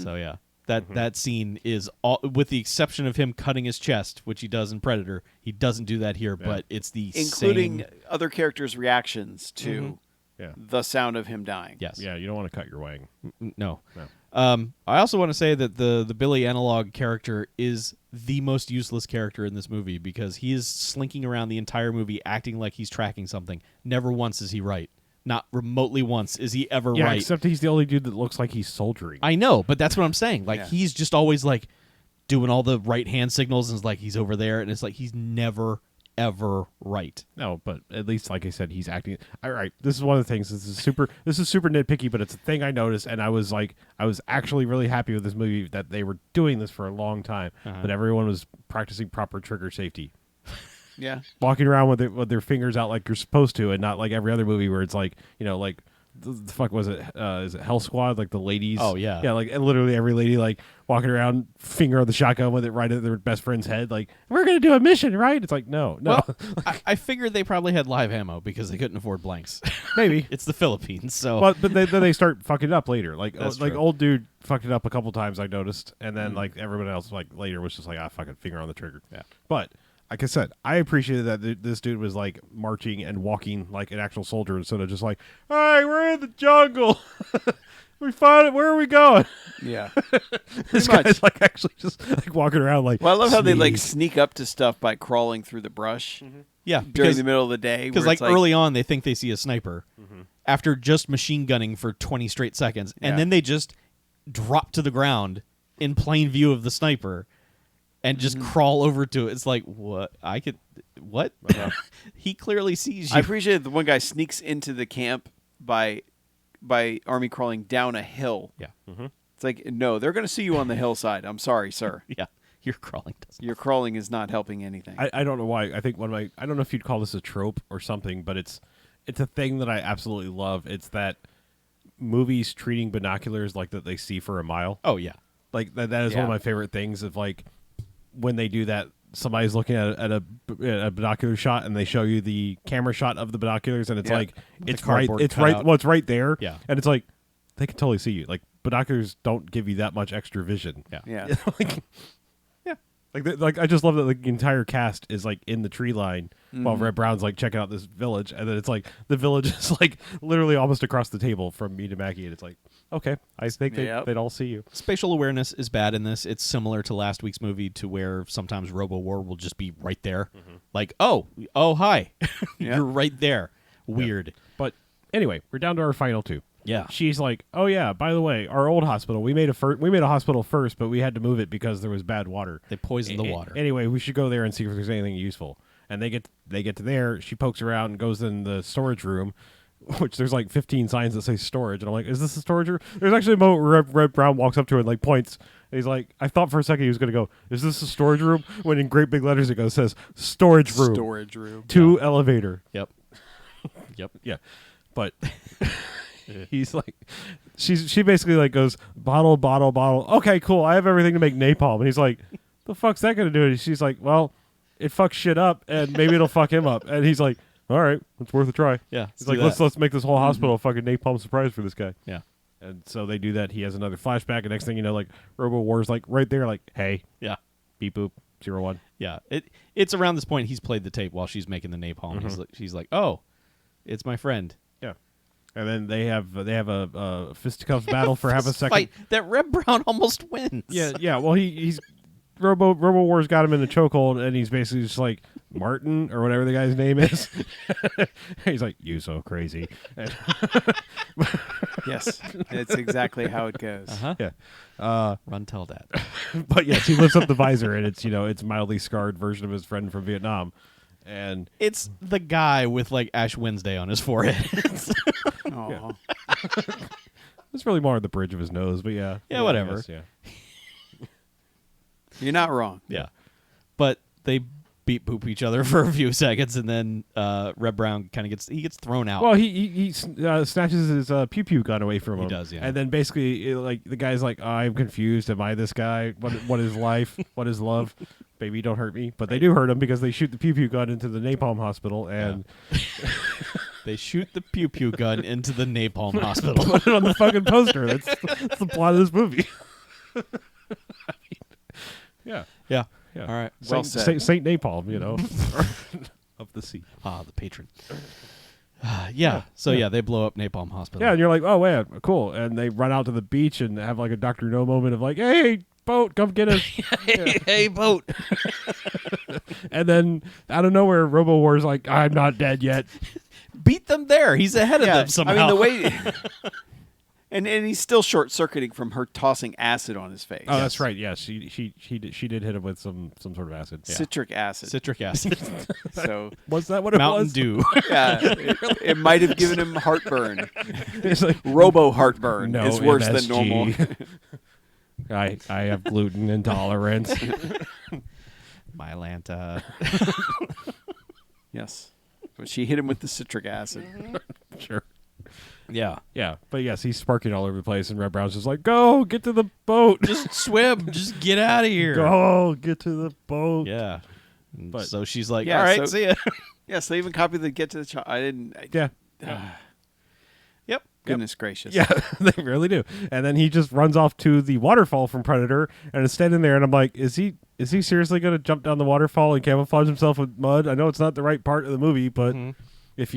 C: So yeah, that scene is all, with the exception of him cutting his chest, which he does in Predator. He doesn't do that here, but it's the
B: Including
C: same.
B: other characters' reactions to
A: Yeah,
B: the sound of him dying.
C: Yes.
A: yeah, you don't want to cut your wang.
C: No.
A: No.
C: I also want to say that the Billy analog character is the most useless character in this movie because he is slinking around the entire movie acting like he's tracking something. Never once is he right. Not remotely once is he ever
A: Yeah,
C: right.
A: except he's the only dude that looks like he's soldiering.
C: I know, but that's what I'm saying. Like,
B: Yeah.
C: he's just always, doing all the right hand signals and it's like he's over there, and it's like he's never, ever right.
A: No, but at least, like I said, he's acting. All right, this is one of the things. This is super nitpicky, but it's a thing I noticed, and I was actually really happy with this movie that they were doing this for a long time, but everyone was practicing proper trigger safety,
B: Yeah.
A: walking around with their fingers out like you're supposed to, and not like every other movie where it's like the fuck was it? Is it Hell Squad? Like the ladies?
C: Oh, yeah.
A: yeah. And literally every lady walking around, finger on the shotgun with it right at their best friend's head. Like, we're gonna do a mission, right? It's like, no.
C: Well, I figured they probably had live ammo because they couldn't afford blanks.
A: Maybe.
C: It's the Philippines, so
A: But then they start fucking it up later.
C: That's
A: Like
C: true.
A: old dude fucked it up a couple times. I noticed, and then everybody else later was just like, fucking finger on the trigger.
C: Yeah.
A: But like I said, I appreciated that this dude was marching and walking like an actual soldier instead of just like, hey, we're in the jungle. We found it. Where are we going?
B: Yeah.
A: This
B: much.
A: guy's actually just walking around like.
B: Well, I love how they
A: sneeze.
B: sneak up to stuff by crawling through the brush
C: yeah,
B: during the middle of the day.
C: because
B: where it's
C: early on they think they see a sniper after just machine gunning for 20 straight seconds, and
B: Yeah.
C: then they just drop to the ground in plain view of the sniper and just crawl over to it. It's like, what? What? He clearly sees you.
B: I appreciate the one guy sneaks into the camp by army crawling down a hill.
C: yeah.
B: It's like, no, they're going to see you on the hillside. I'm sorry, sir.
C: Yeah. Your crawling doesn't.
B: Your crawling is not helping anything.
A: I don't know why. I think I don't know if you'd call this a trope or something, but it's a thing that I absolutely love. It's that movies treating binoculars like that they see for a mile.
C: Oh, yeah.
A: Like that is one
B: Yeah.
A: of my favorite things of when they do that. Somebody's looking at a binocular shot and they show you the camera shot of the binoculars, and it's
B: Yeah.
A: it's right,
C: cardboard
A: it's right.
C: cutout.
A: Well, it's right there.
C: Yeah.
A: And it's like they can totally see you. Like binoculars don't give you that much extra vision.
C: Yeah.
B: yeah.
A: I just love that the entire cast is in the tree line while Red Brown's checking out this village, and then it's the village is literally almost across the table from me to Mackie, and it's like, okay, I think
B: Yep.
A: they'd all see you.
C: Spatial awareness is bad in this. It's similar to last week's movie to where sometimes RoboWar will just be right there. Like, oh, hi.
B: Yeah.
C: You're right there. Weird.
A: But anyway, we're down to our final two.
C: Yeah.
A: She's like, oh yeah, by the way, our old hospital, we made a hospital first, but we had to move it because there was bad water.
C: They poisoned the water.
A: Anyway, we should go there and see if there's anything useful. And they get to there. She pokes around and goes in the storage room, which there's 15 signs that say storage. And I'm like, is this a storage room? There's actually a moment where Red Brown walks up to her and points. And he's like, I thought for a second he was going to go, is this a storage room? When in great big letters it says storage room.
B: Storage room.
A: Elevator.
C: Yep. Yep.
A: Yeah. But he's she basically goes, bottle. Okay, cool. I have everything to make napalm. And he's like, the fuck's that going to do? And she's like, well, it fucks shit up and maybe it'll fuck him up. And he's like, all right, it's worth a try.
C: Yeah.
A: He's like, let's make this whole hospital a fucking napalm surprise for this guy.
C: Yeah.
A: And so they do that. He has another flashback. And next thing you know, RoboWar's right there, hey,
C: Yeah.
A: beep boop, 01.
C: Yeah. It's around this point he's played the tape while she's making the napalm. She's like, oh, it's my friend.
A: Yeah. And then they have a fisticuffs battle for half a second.
C: Fight that Red Brown almost wins.
A: Yeah. Well, he's RoboWar's got him in a chokehold, and he's basically just like Martin or whatever the guy's name is. He's like, "You so crazy."
B: Yes, it's exactly how it goes.
A: Yeah.
C: Run tell that.
A: But yes, he lifts up the visor, and it's mildly scarred version of his friend from Vietnam, and
C: It's the guy with like Ash Wednesday on his forehead.
B: Aw.
A: it's really more on the bridge of his nose. But yeah,
C: Yeah, whatever.
A: I guess, yeah.
B: You're not wrong.
C: Yeah. But they beat poop each other for a few seconds, and then Red Brown kind of gets thrown out.
A: Well, he snatches his pew pew gun away from him.
C: He does, yeah.
A: And then basically, like the guy's like, "I'm confused. Am I this guy? What is life? What is love? Baby, don't hurt me." But they do hurt him because they shoot the pew pew gun into the napalm hospital, and
C: They shoot the pew pew gun into the napalm hospital.
A: put it on the fucking poster. That's the plot of this movie. Yeah.
C: Yeah.
A: Yeah.
C: All right.
B: Well said.
A: Saint Napalm, of the sea.
C: Ah, the patron. Yeah. So yeah, they blow up Napalm Hospital.
A: Yeah, and you're like, oh man, cool. And they run out to the beach and have like a Dr. No moment of like, hey, boat, come get us.
C: Hey, boat.
A: And then out of nowhere, RoboWar's like, I'm not dead yet.
C: Beat them there. He's ahead of
B: Yeah,
C: them somehow.
B: I mean the way, and he's still short circuiting from her tossing acid on his face.
A: Oh, that's right. Yeah, she did hit him with some sort of acid. Yeah.
B: Citric acid.
C: Citric acid.
B: So
A: Was that what it
C: Mountain
A: was?
C: Dew.
B: yeah, it might have given him heartburn.
A: It's like,
B: Robo heartburn
A: no,
B: is worse
A: MSG.
B: than normal.
A: I have gluten intolerance.
C: Mylanta.
B: Yes, but she hit him with the citric acid.
A: Sure.
C: Yeah.
A: Yeah, but yes, he's sparking all over the place, and Red Brown's just like, "Go, get to the boat.
C: Just swim. Just get out of here.
A: Go, get to the boat."
C: Yeah. And
A: But-
C: so she's like,
B: Yeah,
C: all right,
B: so-
C: see ya.
B: Yes, they even copied the get to the child. I didn't.
A: Yeah.
C: Yep.
B: Goodness gracious.
A: Yeah, they really do. And then he just runs off to the waterfall from Predator and is standing there, and I'm like, is he seriously going to jump down the waterfall and camouflage himself with mud? I know it's not the right part of the movie, but if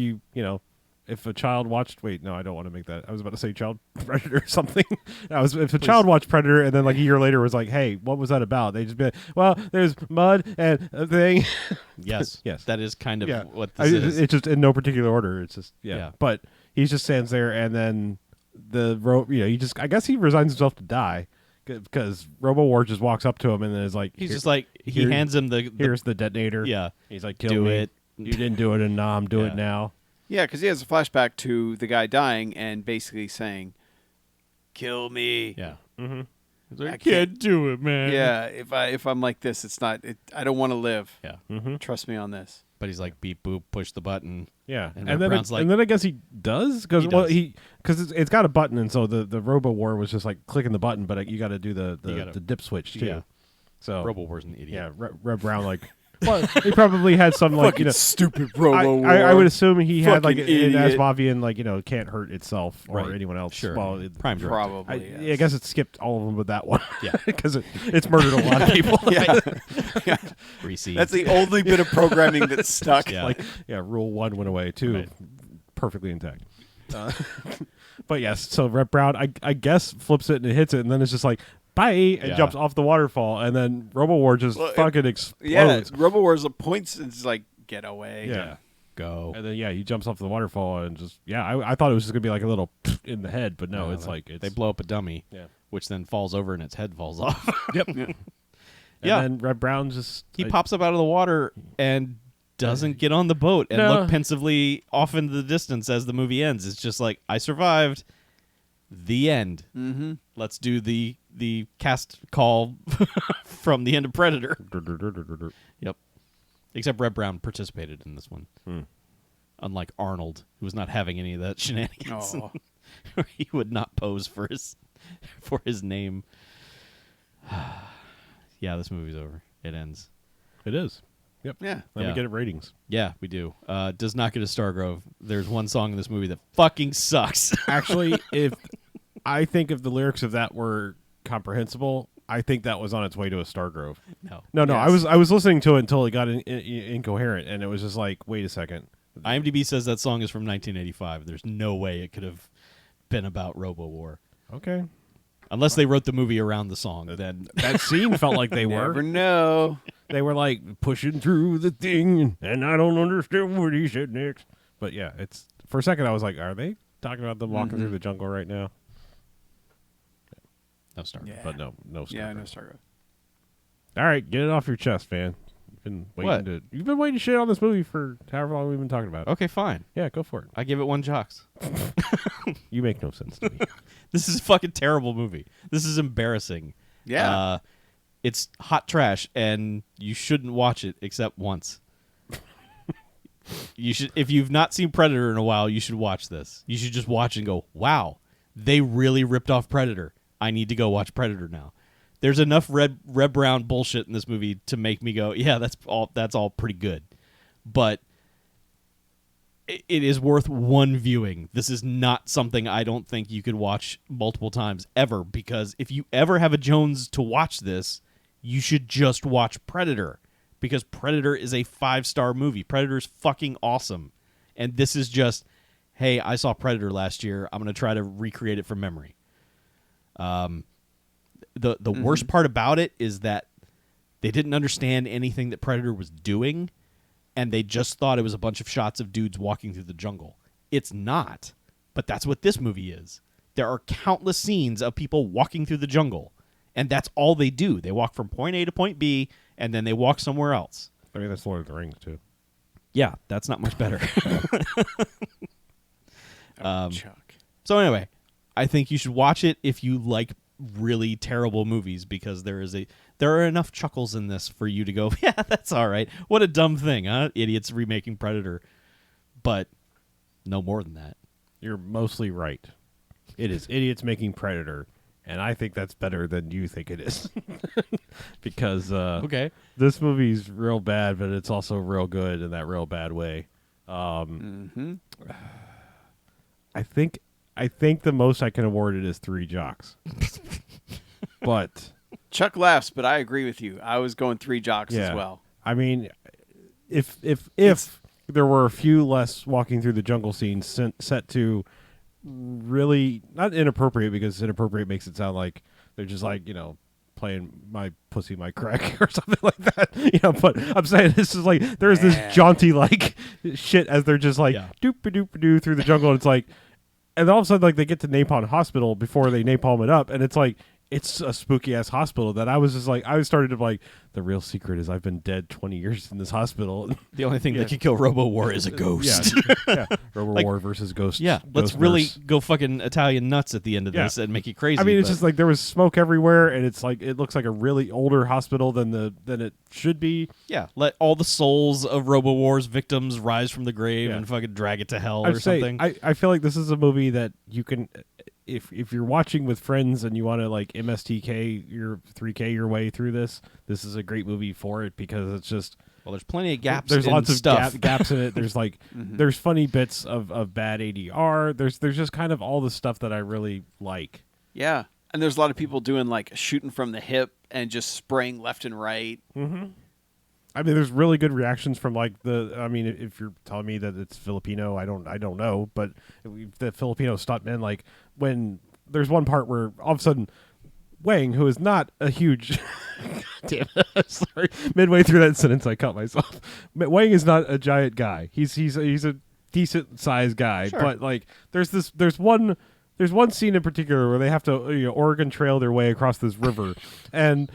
A: if a child watched, wait, no, I don't want to make that. I was about to say child Predator or something. If a child watched Predator and then like a year later was like, hey, what was that about? They just be like, well, there's mud and a thing.
C: Yes.
A: Yes.
C: That is kind of
A: Yeah.
C: what this is.
A: It's just in no particular order. It's just, yeah.
C: Yeah.
A: But he just stands there, and then the rope, I guess he resigns himself to die because RoboWar just walks up to him and then is like,
C: He's just like, he hands him the
A: here's the detonator.
C: yeah.
A: He's like, kill
C: Do
A: me.
C: it.
A: You didn't do it in Nam. Do
C: Yeah.
A: it now.
B: Yeah, because he has a flashback to the guy dying and basically saying, "Kill me."
C: Yeah.
A: Mm-hmm.
C: He's like,
B: I can't
C: do it, man.
B: Yeah, if I'm like this, it's not. I don't want to live.
C: Yeah.
A: Mm-hmm.
B: Trust me on this.
C: But he's like, beep boop, push the button.
A: Yeah,
C: And
A: and
C: Red
A: then
C: Brown's like-
A: and then I guess he does because
C: He does.
A: because it's got a button, and so the RoboWar was just like clicking the button, but you got to do the dip switch too.
C: Yeah.
A: So
C: RoboWar's an idiot.
A: yeah, Red Brown like well, he probably had some like
B: stupid
A: I would assume he had like an
B: Fucking idiot.
A: Asmovian can't hurt itself or
C: Right.
A: anyone else.
C: Sure.
A: Well,
C: Prime director.
B: Probably.
A: I
B: yes.
A: guess it skipped all of them but that one.
C: Yeah.
A: because it's murdered a lot of people.
B: Yeah.
C: Reese.
B: That's the only bit of programming that's stuck.
C: Yeah.
A: Like rule 1 went away too,
C: Right.
A: perfectly intact. But yes, so Red Brown I guess flips it and it hits it, and then it's just like bye and
C: Yeah.
A: jumps off the waterfall, and then RoboWar just
B: Well,
A: fucking explodes.
B: Yeah, RoboWar's points and it's like, get away.
A: Yeah.
C: Go.
A: And then he jumps off the waterfall and just I thought it was just gonna be like a little in the head, but no, it's like
C: they blow up a dummy,
A: Yeah.
C: which then falls over and its head falls off.
A: Yep.
B: Yeah.
A: And
C: Yeah.
A: then Red Brown just
C: He pops up out of the water and doesn't get on the boat and
A: No.
C: look pensively off into the distance as the movie ends. It's just like, I survived. The end.
B: Mm-hmm.
C: Let's do the cast call from the end of Predator. Yep. Except Red Brown participated in this one. Unlike Arnold, who was not having any of that shenanigans.
B: Oh.
C: He would not pose for his name. Yeah, this movie's over. It ends.
A: It is. Yep.
B: Yeah.
A: Let
C: Yeah.
A: me get it ratings.
C: Yeah, we do. Does not get a Stargrove. There's one song in this movie that fucking sucks.
A: Actually, if the lyrics of that were comprehensible, I think that was on its way to a Stargrove.
C: No.
A: No,
B: Yes.
A: I was listening to it until it got incoherent, and it was just like, wait a second.
C: IMDb says that song is from 1985. There's no way it could have been about RoboWar.
A: Okay.
C: Unless they wrote the movie around the song, then
A: That scene felt like they were.
B: Never know.
A: They were like pushing through the thing, and I don't understand what he said next. But yeah, it's for a second I was like, are they talking about them walking through the jungle right now?
C: no Star.
B: Yeah.
A: But no Stargirl.
B: Yeah, no Stargirl.
A: All right, get it off your chest, man. You've been waiting to shit on this movie for however long we've been talking about it.
C: Okay, fine.
A: Yeah, go for it.
C: I give it 1 jocks.
A: You make no sense to me.
C: This is a fucking terrible movie. This is embarrassing.
B: Yeah.
C: It's hot trash, and you shouldn't watch it except once. You should, if you've not seen Predator in a while, you should watch this. You should just watch and go, "Wow, they really ripped off Predator. I need to go watch Predator now." There's enough red brown bullshit in this movie to make me go, "Yeah, that's all pretty good." But it is worth one viewing. This is not something I don't think you could watch multiple times ever, because if you ever have a Jones to watch this, you should just watch Predator, because Predator is a 5-star movie. Predator's fucking awesome. And this is just, hey, I saw Predator last year. I'm going to try to recreate it from memory. The worst part about it is that they didn't understand anything that Predator was doing, and they just thought it was a bunch of shots of dudes walking through the jungle. It's not, but that's what this movie is. There are countless scenes of people walking through the jungle, and that's all they do. They walk from point A to point B, and then they walk somewhere else.
A: I mean, that's Lord of the Rings, too.
C: Yeah, that's not much better.
B: Chuck.
C: So anyway, I think you should watch it if you like really terrible movies, because there are enough chuckles in this for you to go, yeah, that's all right. What a dumb thing, huh? Idiots remaking Predator. But no more than that.
A: You're mostly right. It is idiots making Predator, and I think that's better than you think it is. Because
C: Okay.
A: this movie's real bad, but it's also real good in that real bad way. I think the most I can award it is 3 jocks. But
B: Chuck laughs, but I agree with you. I was going 3 jocks as well.
A: I mean, if there were a few less walking through the jungle scenes set to really not inappropriate, because inappropriate makes it sound like they're just like, playing My Pussy My Crack or something like that. But I'm saying this is like there's this jaunty like shit as they're just like doop-a-doop-a-doo through the jungle, and it's like, and all of a sudden like they get to Napalm Hospital before they napalm it up, and it's like it's a spooky ass hospital that I was just like, I started to like, the real secret is I've been dead 20 years in this hospital.
C: The only thing that can kill ROBOWAR is a ghost.
A: Yeah. ROBOWAR versus Ghost.
C: Yeah, let's
A: Ghost
C: really
A: nurse.
C: go fucking Italian nuts at the end of this and make it crazy.
A: I mean, it's just like there was smoke everywhere, and it's like it looks like a really older hospital than it should be.
C: Yeah, let all the souls of ROBOWAR's victims rise from the grave and fucking drag it to hell or something.
A: I feel like this is a movie that you can, if you're watching with friends and you want to like MSTK your 3K your way through this is a great movie for it, because it's just,
C: well, there's plenty of gaps.
A: There's
C: in
A: lots of
C: stuff.
A: gaps in it. There's like there's funny bits of bad ADR. There's just kind of all the stuff that I really like.
B: Yeah, and there's a lot of people doing like shooting from the hip and just spraying left and right.
A: Mm-hmm. I mean, there's really good reactions from like I mean, if you're telling me that it's Filipino, I don't know, but the Filipino stuntmen, like when there's one part where all of a sudden Wang, who is not a huge, damn, sorry, midway through that sentence I cut myself. Wang is not a giant guy. He's a decent sized guy, but like there's one scene in particular where they have to Oregon Trail their way across this river, and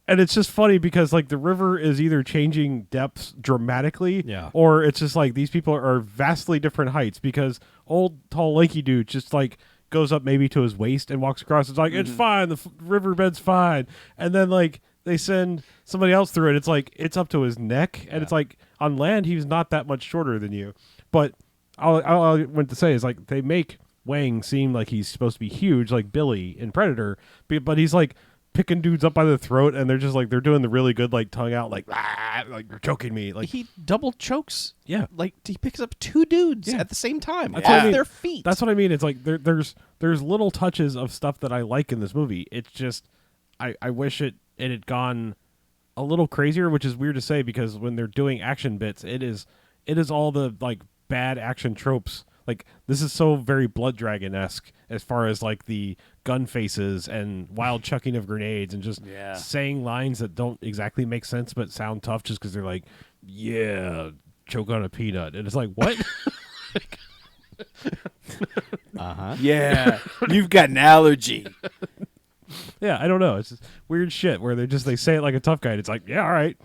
A: it's just funny because like the river is either changing depths dramatically, or it's just like these people are vastly different heights, because old tall lanky dude just like goes up maybe to his waist and walks across. It's like, it's fine, the riverbed's fine, and then like they send somebody else through it, it's like it's up to his neck, and it's like on land he's not that much shorter than you. But all I went to say is like they make Wang seem like he's supposed to be huge, like Billy in Predator, but he's like picking dudes up by the throat, and they're just like, they're doing the really good like tongue out, like you're choking me, like
C: he double chokes.
A: Yeah,
C: like he picks up 2 dudes at the same time
A: off
C: their feet.
A: That's what I mean. It's like there's little touches of stuff that I like in this movie. It's just I wish it had gone a little crazier, which is weird to say, because when they're doing action bits, it is all the like bad action tropes. Like this is so very Blood Dragon-esque as far as like the gun faces and wild chucking of grenades and just saying lines that don't exactly make sense but sound tough just because they're like, yeah, choke on a peanut, and it's like, what?
B: Yeah, you've got an allergy.
A: Yeah, I don't know. It's just weird shit where they say it like a tough guy. And it's like, yeah, all right.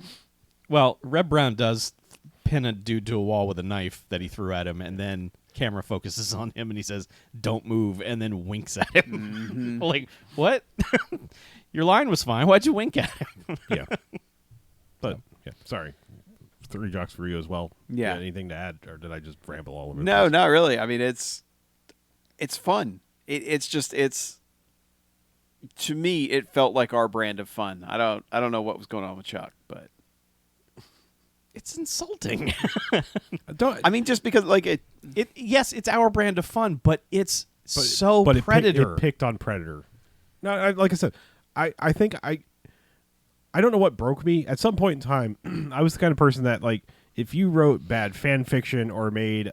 C: Well, Reb Brown does pin a dude to a wall with a knife that he threw at him, and then camera focuses on him, and he says, "Don't move," and then winks at him. Like, what? Your line was fine. Why'd you wink at him?
A: Yeah. But, yeah, sorry. 3 jocks for you as well.
B: Yeah.
A: Anything to add, or did I just ramble all over?
B: No, not really. I mean, it's fun. It's to me, it felt like our brand of fun. I don't know what was going on with Chuck, but
C: It's insulting.
B: I mean, just because like
C: yes, it's our brand of fun, but it's
A: but
C: Predator.
A: It picked on Predator. No, like I said, I think I don't know what broke me. At some point in time, I was the kind of person that, like, if you wrote bad fan fiction or made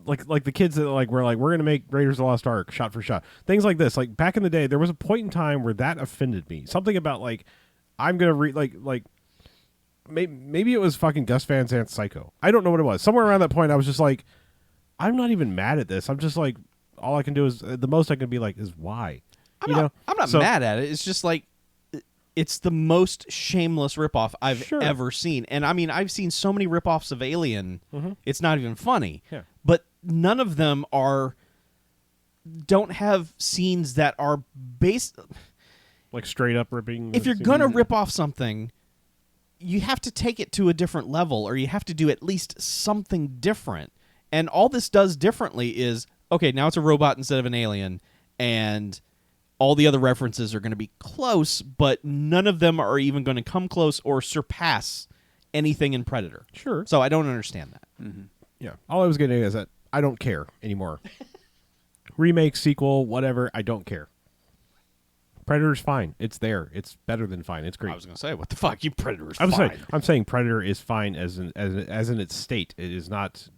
A: like the kids that were like, we're gonna make Raiders of the Lost Ark shot for shot, things like this. Like back in the day, there was a point in time where that offended me. Something about like, I'm gonna read like maybe it was fucking Gus Van Sant's Psycho. I don't know what it was. Somewhere around that point, I was just like, I'm not even mad at this. I'm just like, all I can do is the most I can be like is why.
C: I'm not mad at it. It's just like, it's the most shameless ripoff I've ever seen. And I mean, I've seen so many ripoffs of Alien, it's not even funny.
A: Yeah.
C: But none of them don't have scenes that are based.
A: Like straight up ripping.
C: If you're gonna rip off something, you have to take it to a different level, or you have to do at least something different. And all this does differently is, okay, now it's a robot instead of an alien, and all the other references are going to be close, but none of them are even going to come close or surpass anything in Predator.
A: Sure.
C: So I don't understand that.
B: Mm-hmm.
A: Yeah. All I was getting at is that I don't care anymore. Remake, sequel, whatever, I don't care. Predator's fine. It's there. It's better than fine. It's great.
C: I was going to say, what the fuck? Predator's fine.
A: I'm saying Predator is fine as in its state. It is not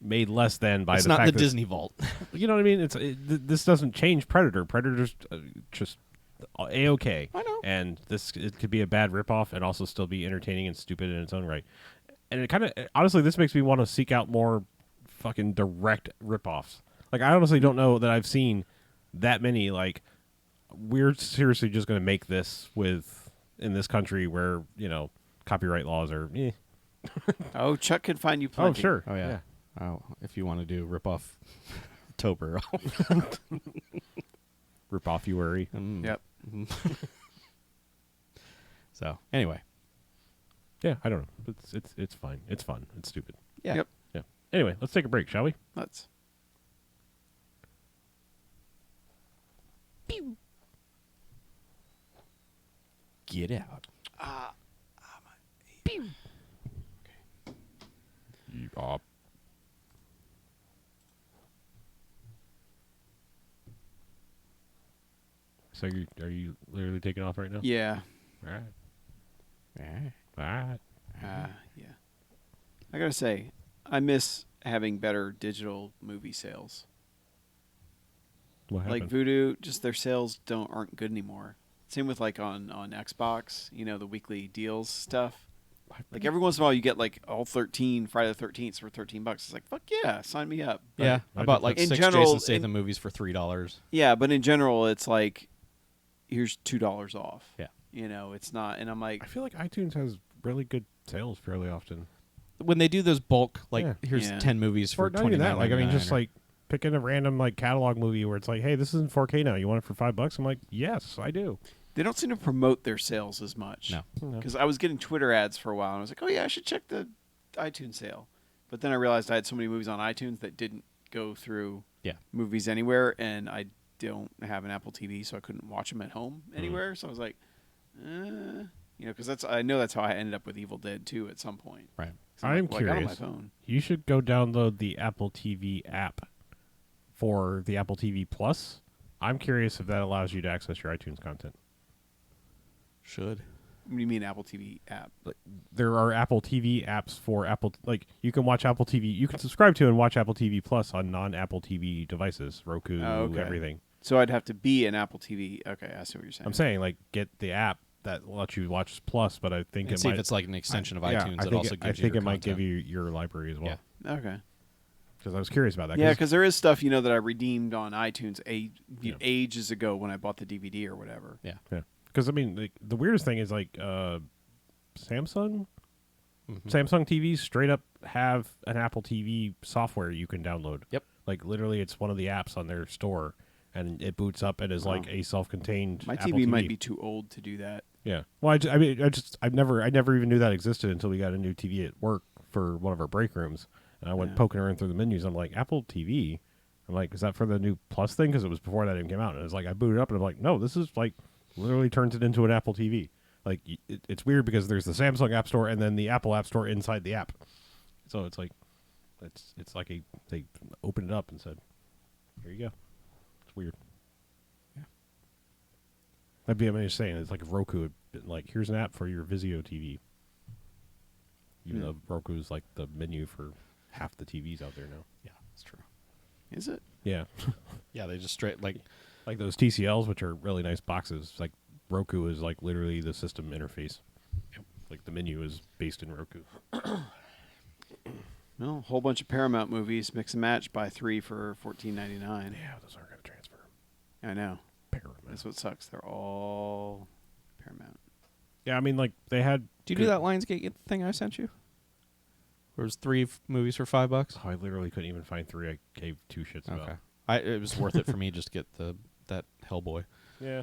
A: made less than by
C: it's
A: the
C: not
A: fact
C: the Disney Vault.
A: You know what I mean? This doesn't change Predator. Predator's just A-okay.
C: I know.
A: And it could be a bad ripoff and also still be entertaining and stupid in its own right. And it kind of, honestly, this makes me want to seek out more fucking direct ripoffs. Like, I honestly don't know that I've seen that many, like, we're seriously just going to make this in this country where, you know, copyright laws are, eh.
B: Oh, Chuck can find you plenty.
A: Oh, sure.
C: Oh, yeah. Oh, if you want to do ripoff Tober.
A: Ripoff you worry.
B: Yep.
C: So, anyway.
A: Yeah, I don't know. It's fine. It's fun. It's stupid.
C: Yeah.
B: Yep.
A: Yeah. Anyway, let's take a break, shall we?
B: Let's.
C: Get out.
A: Bop. So are you literally taking off right now?
B: Yeah.
A: All right. All right.
B: Yeah. I gotta say, I miss having better digital movie sales.
A: What happened?
B: Like Voodoo, just their sales aren't good anymore. Same with like on Xbox, you know, the weekly deals stuff. Like every once in a while, you get like all 13 Friday the 13th for $13. It's like, fuck yeah, sign me up. But
C: Yeah, I bought like
B: in
C: 6
B: general,
C: Jason Statham movies for $3.
B: yeah, but in general, it's like, here's $2 off.
C: Yeah.
B: You know, it's not, and I'm like,
A: I feel like iTunes has really good sales fairly often.
C: When they do those bulk, like,
A: Yeah.
C: here's
B: Yeah.
C: 10 movies for
A: Or not even that. Like, I mean, just
C: $29.99 or-
A: like picking a random like catalog movie where it's like, hey, this is in 4K now. You want it for $5? I'm like, yes, I do.
B: they don't seem to promote their sales as much.
C: No.
B: Because I was getting Twitter ads for a while, and I was like, oh yeah, I should check the iTunes sale. But then I realized I had so many movies on iTunes that didn't go through movies anywhere, and I don't have an Apple TV, so I couldn't watch them at home anywhere. So I was like, you know, because I know that's how I ended up with Evil Dead 2 at some point.
C: Right.
A: I'm
B: I got it on my
A: curious.
B: phone.
A: You should go download the Apple TV app for the Apple TV Plus. I'm curious if that allows you to access your iTunes content.
C: Should.
B: What do you mean Apple TV app?
A: There are Apple TV apps for Apple. Like you can watch Apple TV. You can subscribe to and watch Apple TV Plus on non-Apple TV devices, Roku, everything.
B: So I'd have to be an Apple TV. Okay, I see what you're saying.
A: I'm saying like get the app that lets you watch Plus, but I think
C: And see if it's like an extension of iTunes that also gives you
A: I think
C: your
A: it might
C: content.
A: give you your library as well.
C: Yeah.
B: Okay.
A: Because I was curious about that.
B: Yeah, because there is stuff that I redeemed on iTunes ages ago when I bought the DVD or whatever.
C: Yeah.
A: Yeah. Because I mean, like, the weirdest thing is like Samsung TVs straight up have an Apple TV software you can download.
C: Yep.
A: Like literally, it's one of the apps on their store, and it boots up and is like a self-contained.
B: My
A: Apple
B: TV
A: TV
B: might be too old to do that.
A: Yeah. Well, I never even knew that existed until we got a new TV at work for one of our break rooms, and I went poking around through the menus. I'm like, Apple TV. I'm like, is that for the new Plus thing? Because it was before that even came out. And it's like I booted up and I'm like, no, this is like literally turns it into an Apple TV. Like it's weird because there's the Samsung App Store and then the Apple App Store inside the app. So it's like it's like they opened it up and said, here you go. It's weird.
C: Yeah.
A: That'd be, I'm just saying, it's like if Roku had been like, here's an app for your Vizio TV. Even though Roku is like the menu for half the TVs out there now.
C: Yeah, that's true.
B: Is it?
A: Yeah.
C: Yeah, they just straight like
A: those TCLs, which are really nice boxes. Like Roku is like literally the system interface.
C: Yep.
A: Like the menu is based in Roku.
B: No, a whole bunch of Paramount movies, mix and match, buy 3 for $14.99.
A: Yeah, those aren't going to transfer.
B: I know.
A: Paramount.
B: That's what sucks. They're all Paramount.
A: Yeah, I mean, like they had.
C: Do you do that Lionsgate thing I sent you? Where it was 3 movies for $5?
A: Oh, I literally couldn't even find 3. I gave 2 shits about.
C: Okay. It was worth it for me just to get that Hellboy.
A: Yeah.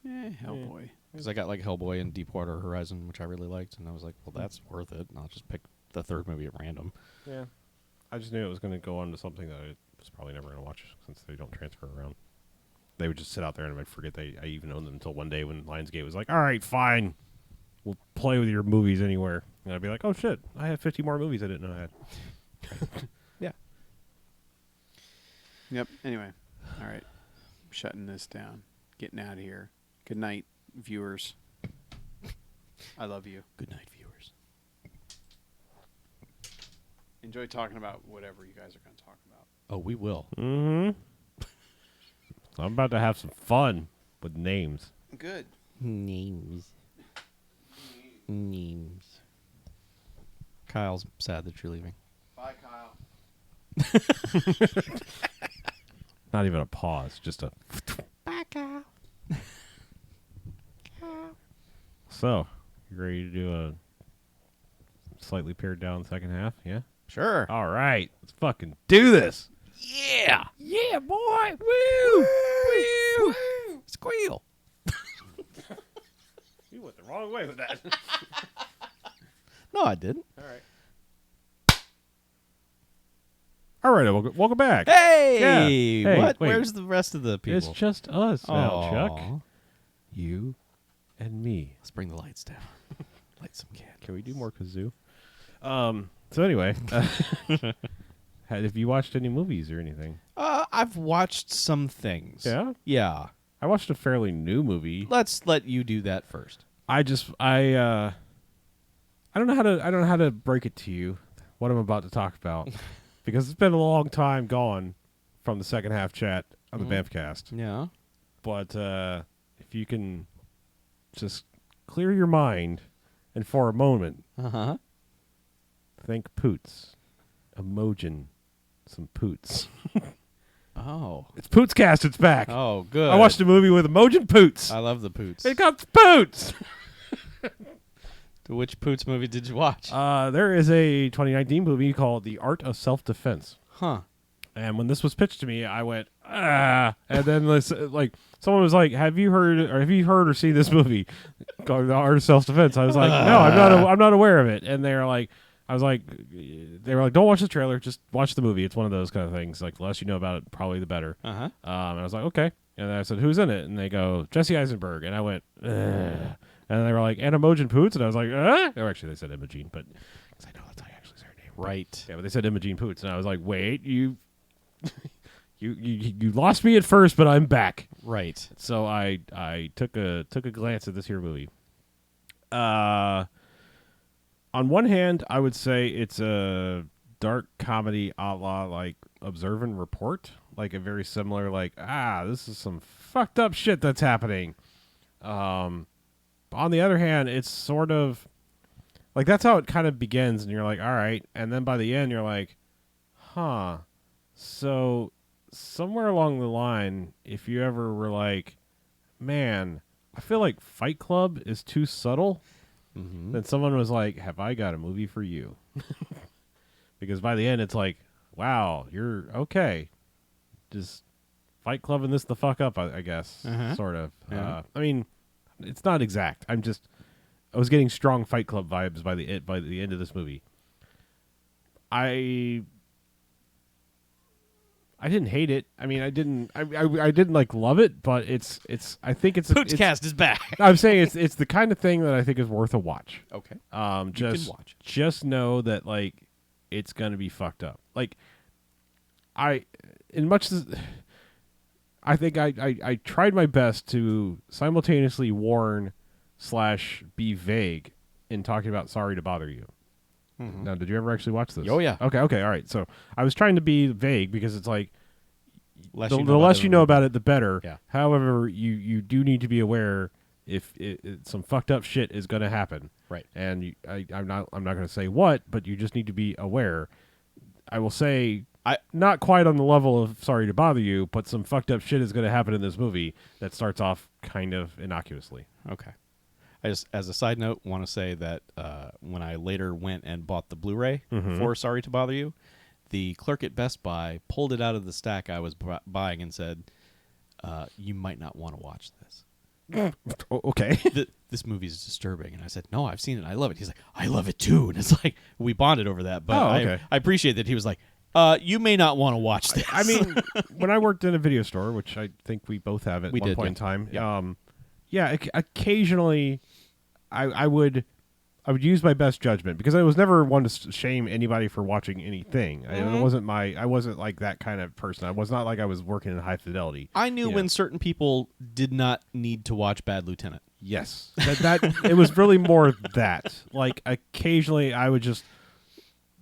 B: Hellboy.
C: Because I got like Hellboy and Deepwater Horizon, which I really liked, and I was like, well, that's worth it. And I'll just pick the third movie at random.
A: Yeah. I just knew it was going to go on to something that I was probably never going to watch since they don't transfer around. They would just sit out there and I'd forget I even owned them until one day when Lionsgate was like, all right, fine. We'll play with your movies anywhere. And I'd be like, oh, shit. I have 50 more movies I didn't know I had.
C: Yeah.
B: Yep. Anyway. All right. I'm shutting this down. Getting out of here. Good night, viewers. I love you.
C: Good night, viewers.
B: Enjoy talking about whatever you guys are going to talk about.
C: Oh, we will.
A: Mm-hmm. I'm about to have some fun with names.
B: Good.
C: Names. Kyle's sad that you're leaving.
B: Bye, Kyle.
A: Not even a pause, just a...
C: Bye, Kyle.
A: So, you ready to do a slightly pared down second half? Yeah?
C: Sure.
A: All right. Let's fucking do this.
C: Yeah.
A: Yeah, boy. Woo!
C: Woo! Squeal.
A: You went the wrong way with that.
C: No, I didn't.
A: All right. All right, welcome back.
C: Hey!
A: Yeah. Hey,
C: What?
A: wait.
C: Where's the rest of the people?
A: It's just us now, Chuck.
C: Aw.
A: You and me.
C: Let's bring the lights down. Light some candles.
A: Can we do more kazoo? So anyway, have you watched any movies or anything?
C: I've watched some things.
A: Yeah?
C: Yeah.
A: I watched a fairly new movie.
C: Let's let you do that first.
A: I don't know how to break it to you what I'm about to talk about because it's been a long time gone from the second half chat of the BMFcast.
C: Yeah.
A: But if you can just clear your mind and for a moment
C: Uh-huh.
A: think Poots, Emojin, some Poots.
C: Oh.
A: It's Pootscast. It's back.
C: Oh, good.
A: I watched a movie with Emojin Poots.
C: I love the Poots.
A: It got Poots.
C: Which Poots movie did you watch?
A: There is a 2019 movie called The Art of Self-Defense.
C: Huh.
A: And when this was pitched to me, I went, ah. And then like someone was like, have you heard or seen this movie called The Art of Self-Defense? I was like, no, I'm not aware of it. And they were like, don't watch the trailer, just watch the movie. It's one of those kind of things. Like the less you know about it, probably the better.
C: Uh-huh.
A: And I was like, okay. And then I said, who's in it? And they go, Jesse Eisenberg. And I went, ugh. And they were like, and Imogen Poots. And I was like, or actually they said Imogene, but because I know that's how you actually say her name.
C: Right.
A: Yeah, but they said Imogene Poots. And I was like, wait, you you lost me at first, but I'm back.
C: Right.
A: So I took a glance at this here movie. On one hand, I would say it's a dark comedy a la like Observe and Report, like a very similar this is some fucked up shit that's happening. On the other hand, it's sort of like that's how it kind of begins, and you're like, all right, and then by the end, you're like, huh. So somewhere along the line, if you ever were like, man, I feel like Fight Club is too subtle, then someone was like, have I got a movie for you? Because by the end, it's like, wow, you're okay. Just Fight Clubbing this the fuck up, I guess, sort of.
C: Yeah.
A: I mean, it's not exact. I was getting strong Fight Club vibes by the end of this movie. I didn't hate it. I mean, I didn't like love it, but I think it's
C: BMFcast is back.
A: I'm saying it's the kind of thing that I think is worth a watch.
C: Okay.
A: You can
C: watch.
A: Just know that like it's gonna be fucked up. Like I think I tried my best to simultaneously warn / be vague in talking about Sorry to Bother You. Now, did you ever actually watch this?
C: Oh, yeah.
A: Okay, all right. So I was trying to be vague because it's like
C: Less
A: the
C: you know
A: less
C: about
A: you
C: it,
A: know about it, the better.
C: Yeah.
A: However, you do need to be aware if some fucked up shit is going to happen.
C: Right.
A: And I'm not going to say what, but you just need to be aware. I will say not quite on the level of Sorry to Bother You, but some fucked up shit is going to happen in this movie that starts off kind of innocuously.
C: Okay. I just, as a side note, want to say that when I later went and bought the Blu-ray for Sorry to Bother You, the clerk at Best Buy pulled it out of the stack I was buying and said, you might not want to watch this.
A: Okay.
C: This movie is disturbing. And I said, no, I've seen it. I love it. He's like, I love it too. And it's like, we bonded over that. But
A: okay.
C: I appreciate that he was like, you may not want to watch this.
A: I mean, when I worked in a video store, which I think we both have at one point in time, occasionally I would use my best judgment because I was never one to shame anybody for watching anything. I wasn't like that kind of person. I was not like I was working in high fidelity.
C: I knew when certain people did not need to watch Bad Lieutenant.
A: Yes, that it was really more that. Like occasionally, I would just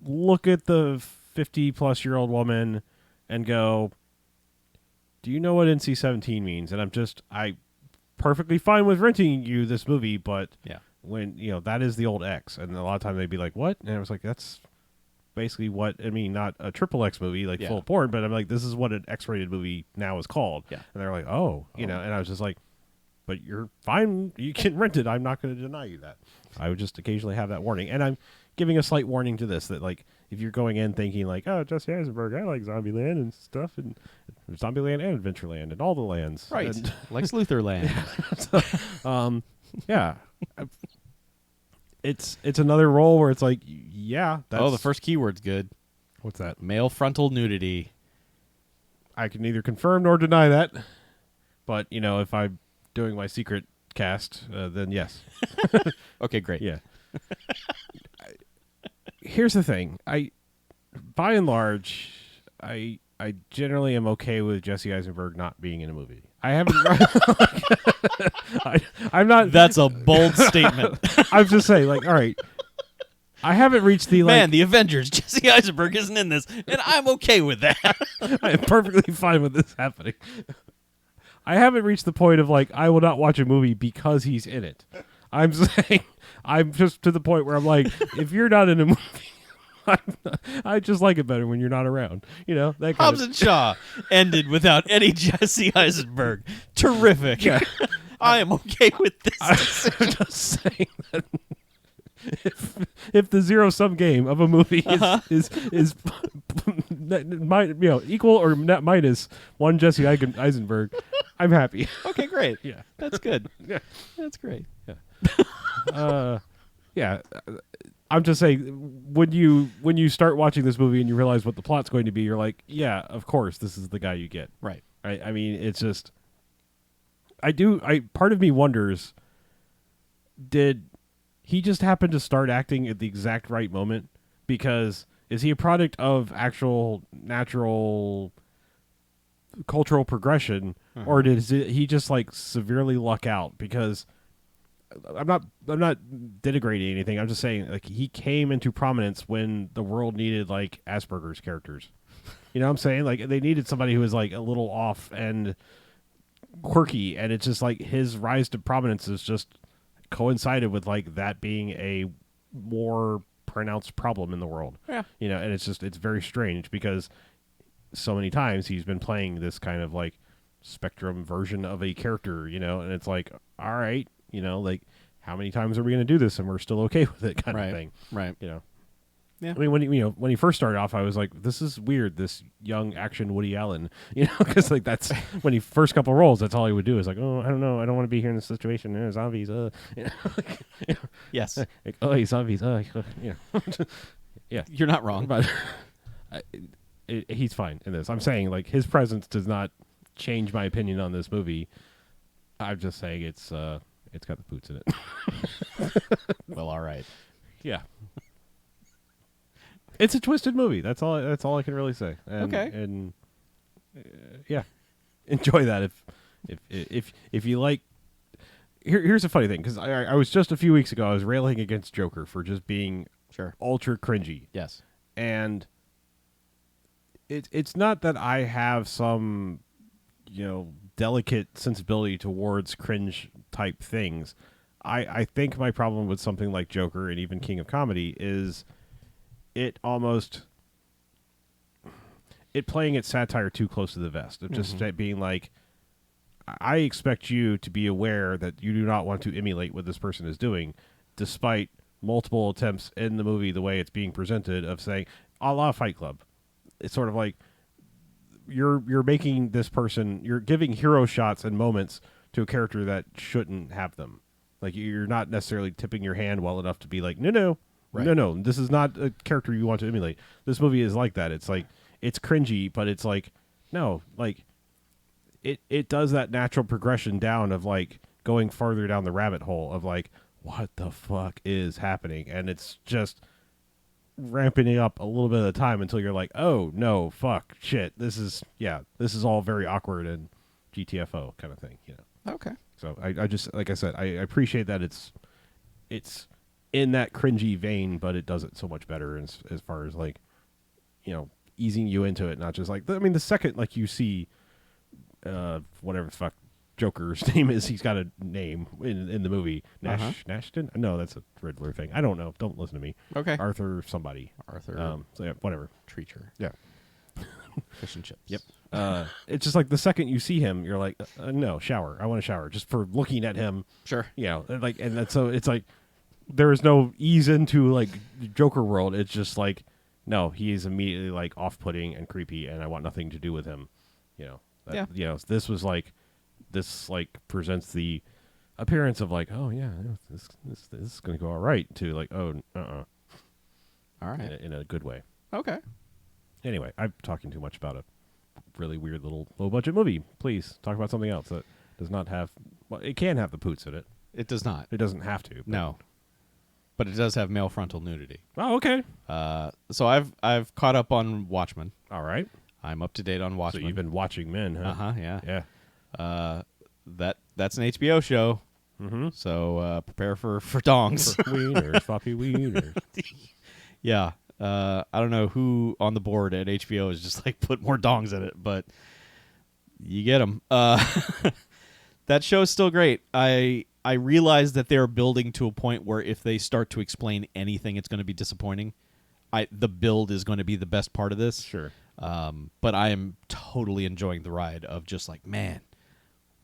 A: look at the 50-plus-year-old woman and go, "Do you know what NC-17 means?" And I perfectly fine with renting you this movie, but when that is the old X, and a lot of times they'd be like, "What?" And I was like, "That's basically what I mean, not a triple X movie like full porn, but I'm like, this is what an X-rated movie now is called."
C: Yeah.
A: And they're like, "Oh, and I was just like, "But you're fine, you can rent it. I'm not going to deny you that." I would just occasionally have that warning, and I'm giving a slight warning to this that like if you're going in thinking like, "Oh, Jesse Eisenberg, I like Zombieland and stuff, and Zombieland and Adventureland and all the lands,"
C: right?
A: And
C: Lex Luthor Land.
A: It's another role where it's like, yeah. That's,
C: the first keyword's good.
A: What's that?
C: Male frontal nudity.
A: I can neither confirm nor deny that, but if I'm doing my secret cast, then yes.
C: Okay, great.
A: Yeah. Here's the thing. By and large, I generally am okay with Jesse Eisenberg not being in a movie. I haven't. I'm not.
C: That's a bold statement.
A: I'm just saying, like, all right. I haven't reached the
C: man. The Avengers. Jesse Eisenberg isn't in this, and I'm okay with that.
A: I am perfectly fine with this happening. I haven't reached the point of like I will not watch a movie because he's in it. I'm saying I'm just to the point where I'm like, if you're not in a movie, I just like it better when you're not around. That kind
C: Hobbs and Shaw ended without any Jesse Eisenberg. Terrific. Yeah. I am okay with this.
A: I'm just saying that if the zero-sum game of a movie is equal or net minus one Jesse Eisenberg, I'm happy.
C: Okay, great.
A: Yeah,
C: that's good.
A: Yeah,
C: that's great.
A: Yeah. Yeah. I'm just saying, when you start watching this movie and you realize what the plot's going to be, you're like, yeah, of course, this is the guy you get.
C: Right.
A: I mean, it's just, part of me wonders, did he just happen to start acting at the exact right moment? Because is he a product of actual natural cultural progression, or does he just like severely luck out? Because I'm not denigrating anything. I'm just saying like he came into prominence when the world needed like Asperger's characters. You know what I'm saying? Like they needed somebody who was like a little off and quirky, and it's just like his rise to prominence is just coincided with like that being a more pronounced problem in the world.
B: Yeah.
A: You know, and it's very strange because so many times he's been playing this kind of like spectrum version of a character, you know, and it's like, all right, you know, like how many times are we going to do this and we're still okay with it kind of thing.
C: Right.
A: You know.
C: Yeah.
A: I mean, when he first started off, I was like, "This is weird." This young action Woody Allen, you know, because like that's when he first couple roles, that's all he would do is like, "Oh, I don't know, I don't want to be here in this situation. Zombies, you know,
C: Yes.
A: like, oh, zombies, you know, yeah,
C: You're not wrong.
A: but he's fine in this. I'm saying like his presence does not change my opinion on this movie. I'm just saying it's got the boots in it.
C: Well, all right.
A: Yeah. It's a twisted movie. That's all I can really say. And,
C: Okay.
A: And yeah, enjoy that if you like. Here's a funny thing because I was just a few weeks ago I was railing against Joker for just being ultra cringy.
C: Yes.
A: And it's not that I have some delicate sensibility towards cringe type things. I think my problem with something like Joker and even King of Comedy is it playing its satire too close to the vest of just being like, I expect you to be aware that you do not want to emulate what this person is doing, despite multiple attempts in the movie, the way it's being presented, of saying, a la Fight Club. It's sort of like you're making this person, you're giving hero shots and moments to a character that shouldn't have them. Like you're not necessarily tipping your hand well enough to be like, no, this is not a character you want to emulate. This movie is like that. It's like, it's cringy, but it's like, no, like it does that natural progression down of like going farther down the rabbit hole of like, what the fuck is happening? And it's just ramping it up a little bit at a time until you're like, oh no, fuck, shit. This is all very awkward and GTFO kind of thing, you know?
C: Okay.
A: So I just, like I said, I appreciate that it's in that cringy vein, but it does it so much better as far as like, easing you into it, not just like, I mean, the second like you see whatever the fuck Joker's name is, he's got a name in the movie. Nashton? No, that's a Riddler thing. I don't know. Don't listen to me.
C: Okay.
A: Arthur somebody.
C: Arthur.
A: So yeah, whatever.
C: Treacher.
A: Yeah.
C: Fish and chips.
A: Yep. It's just like the second you see him, you're like, no, shower. I want to shower just for looking at him.
C: Sure.
A: Like, and that's so it's like there is no ease into like Joker world. It's just like, no, he is immediately like off-putting and creepy, and I want nothing to do with him. This was like, this like presents the appearance of like, oh yeah, this is gonna go all right, to like, oh
C: all right,
A: in a good way.
C: Okay.
A: Anyway, I'm talking too much about a really weird little low budget movie. Please talk about something else that does not have. Well, it can have the poots in it.
C: It does not.
A: It doesn't have to.
C: No. But it does have male frontal nudity.
A: Oh, okay.
C: So I've caught up on Watchmen.
A: All right.
C: I'm up to date on Watchmen.
A: So you've been watching men, huh?
C: Yeah.
A: Yeah.
C: That's an HBO show.
A: Mm-hmm.
C: So prepare for dongs.
A: For wieners, floppy wieners.
C: Yeah. I don't know who on the board at HBO is just like, put more dongs in it, but you get them. That show is still great. I realize that they're building to a point where if they start to explain anything, it's going to be disappointing. The build is going to be the best part of this.
A: Sure.
C: But I am totally enjoying the ride of just like, man,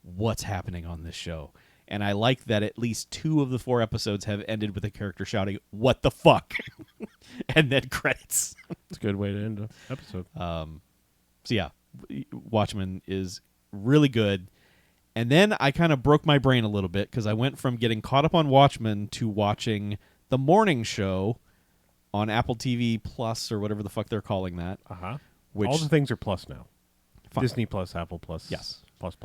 C: what's happening on this show? And I like that at least 2 of the 4 episodes have ended with a character shouting, "What the fuck?" and then credits.
A: It's a good way to end an episode.
C: So yeah, Watchmen is really good. And then I kind of broke my brain a little bit because I went from getting caught up on Watchmen to watching The Morning Show on Apple TV Plus or whatever the fuck they're calling that.
A: Uh-huh.
C: Which,
A: all the things are plus now.
C: Fine.
A: Disney Plus, Apple Plus.
C: Yes.
A: Plus.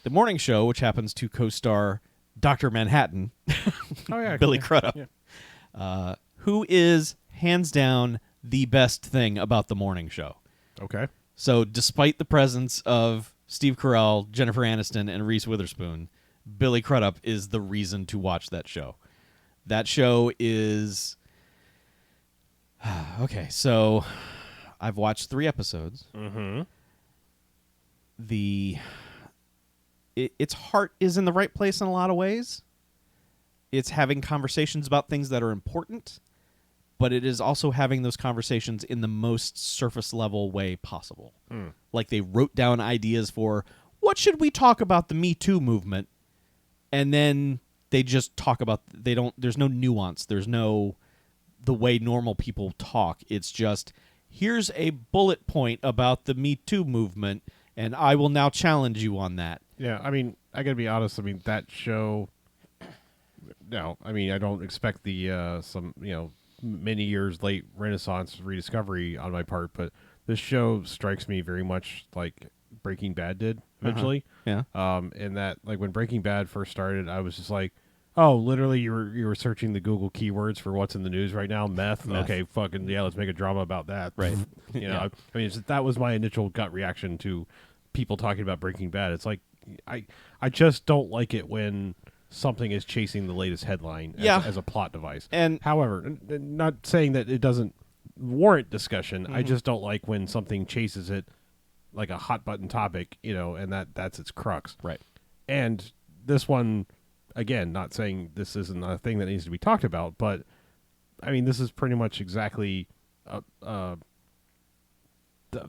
C: The Morning Show, which happens to co-star Dr. Manhattan,
A: Oh yeah,
C: Billy
A: yeah.
C: Crudup, who is hands down the best thing about The Morning Show.
A: Okay.
C: So despite the presence of Steve Carell, Jennifer Aniston, and Reese Witherspoon, Billy Crudup is the reason to watch that show. That show is... Okay, so I've watched 3 episodes.
A: Mm-hmm.
C: Its heart is in the right place in a lot of ways. It's having conversations about things that are important, but it is also having those conversations in the most surface level way possible. Like they wrote down ideas for what should we talk about the Me Too movement, and then they just talk about there's no nuance, there's no the way normal people talk. It's just here's a bullet point about the Me Too movement, and I will now challenge you on that.
A: Yeah, I mean, I gotta be honest. I mean, that show. No, I mean, I don't expect the some many years late Renaissance rediscovery on my part, but this show strikes me very much like Breaking Bad did eventually.
C: Yeah.
A: In that, like when Breaking Bad first started, I was just like, oh, literally, you were searching the Google keywords for what's in the news right now. Meth. Okay, fucking yeah, let's make a drama about that.
C: Right.
A: I mean, that was my initial gut reaction to people talking about Breaking Bad. It's like I just don't like it when something is chasing the latest headline as a plot device.
C: And
A: however, not saying that it doesn't warrant discussion. I just don't like when something chases it like a hot button topic, and that's its crux.
C: Right.
A: And this one, again, not saying this isn't a thing that needs to be talked about, but I mean, this is pretty much exactly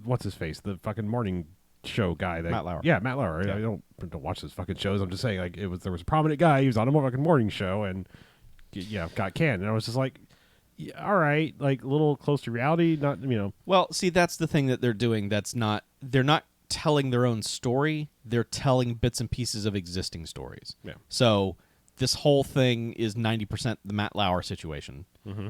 A: what's his face, the fucking morning show guy,
C: Matt Lauer.
A: Yeah, Matt Lauer.
C: Yeah.
A: I don't watch those fucking shows. I'm just saying, like, there was a prominent guy. He was on a fucking morning show and got canned. And I was just like, yeah, all right, like a little close to reality. Not
C: Well, see, that's the thing that they're doing. They're not telling their own story. They're telling bits and pieces of existing stories.
A: Yeah.
C: So this whole thing is 90% the Matt Lauer situation.
A: Mm-hmm.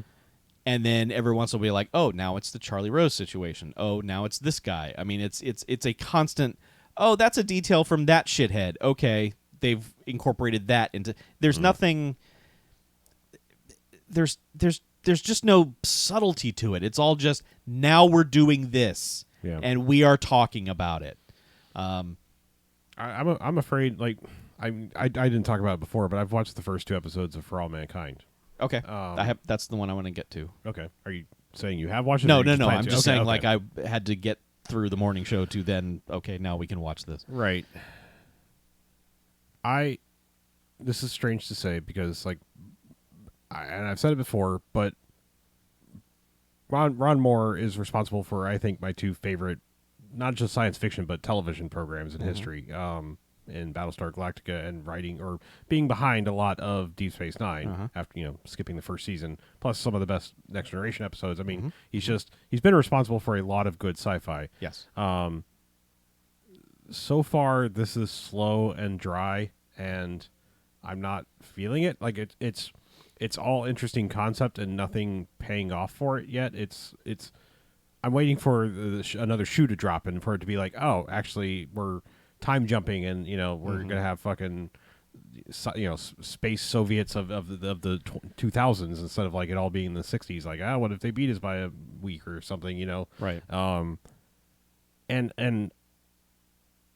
C: And then every once in a while, like, oh, now it's the Charlie Rose situation. Oh, now it's this guy. I mean, it's a constant. Oh, that's a detail from that shithead. Okay, they've incorporated that into. There's nothing. There's just no subtlety to it. It's all just now we're doing this, and we are talking about it.
A: I'm afraid, like, I didn't talk about it before, but I've watched the first 2 episodes of For All Mankind.
C: Okay, that's the one I want to get to.
A: Okay, are you saying you have watched it?
C: No.
A: I'm
C: just saying, like, I had to get through the morning show to then. Okay, now we can watch this.
A: Right. This is strange to say because, like, and I've said it before, but Ron Moore is responsible for, I think, my 2 favorite, not just science fiction, but television programs in history. In Battlestar Galactica and writing or being behind a lot of Deep Space Nine after skipping the first season, plus some of the best Next Generation episodes. I mean, he's been responsible for a lot of good sci-fi.
C: Yes.
A: So far, this is slow and dry, and I'm not feeling it. Like it's all interesting concept and nothing paying off for it yet. I'm waiting for another shoe to drop and for it to be like, oh, actually, we're time jumping and we're gonna have fucking space Soviets of the 2000s instead of like it all being in the 60s. Like, what if they beat us by a week or something?
C: Right.
A: And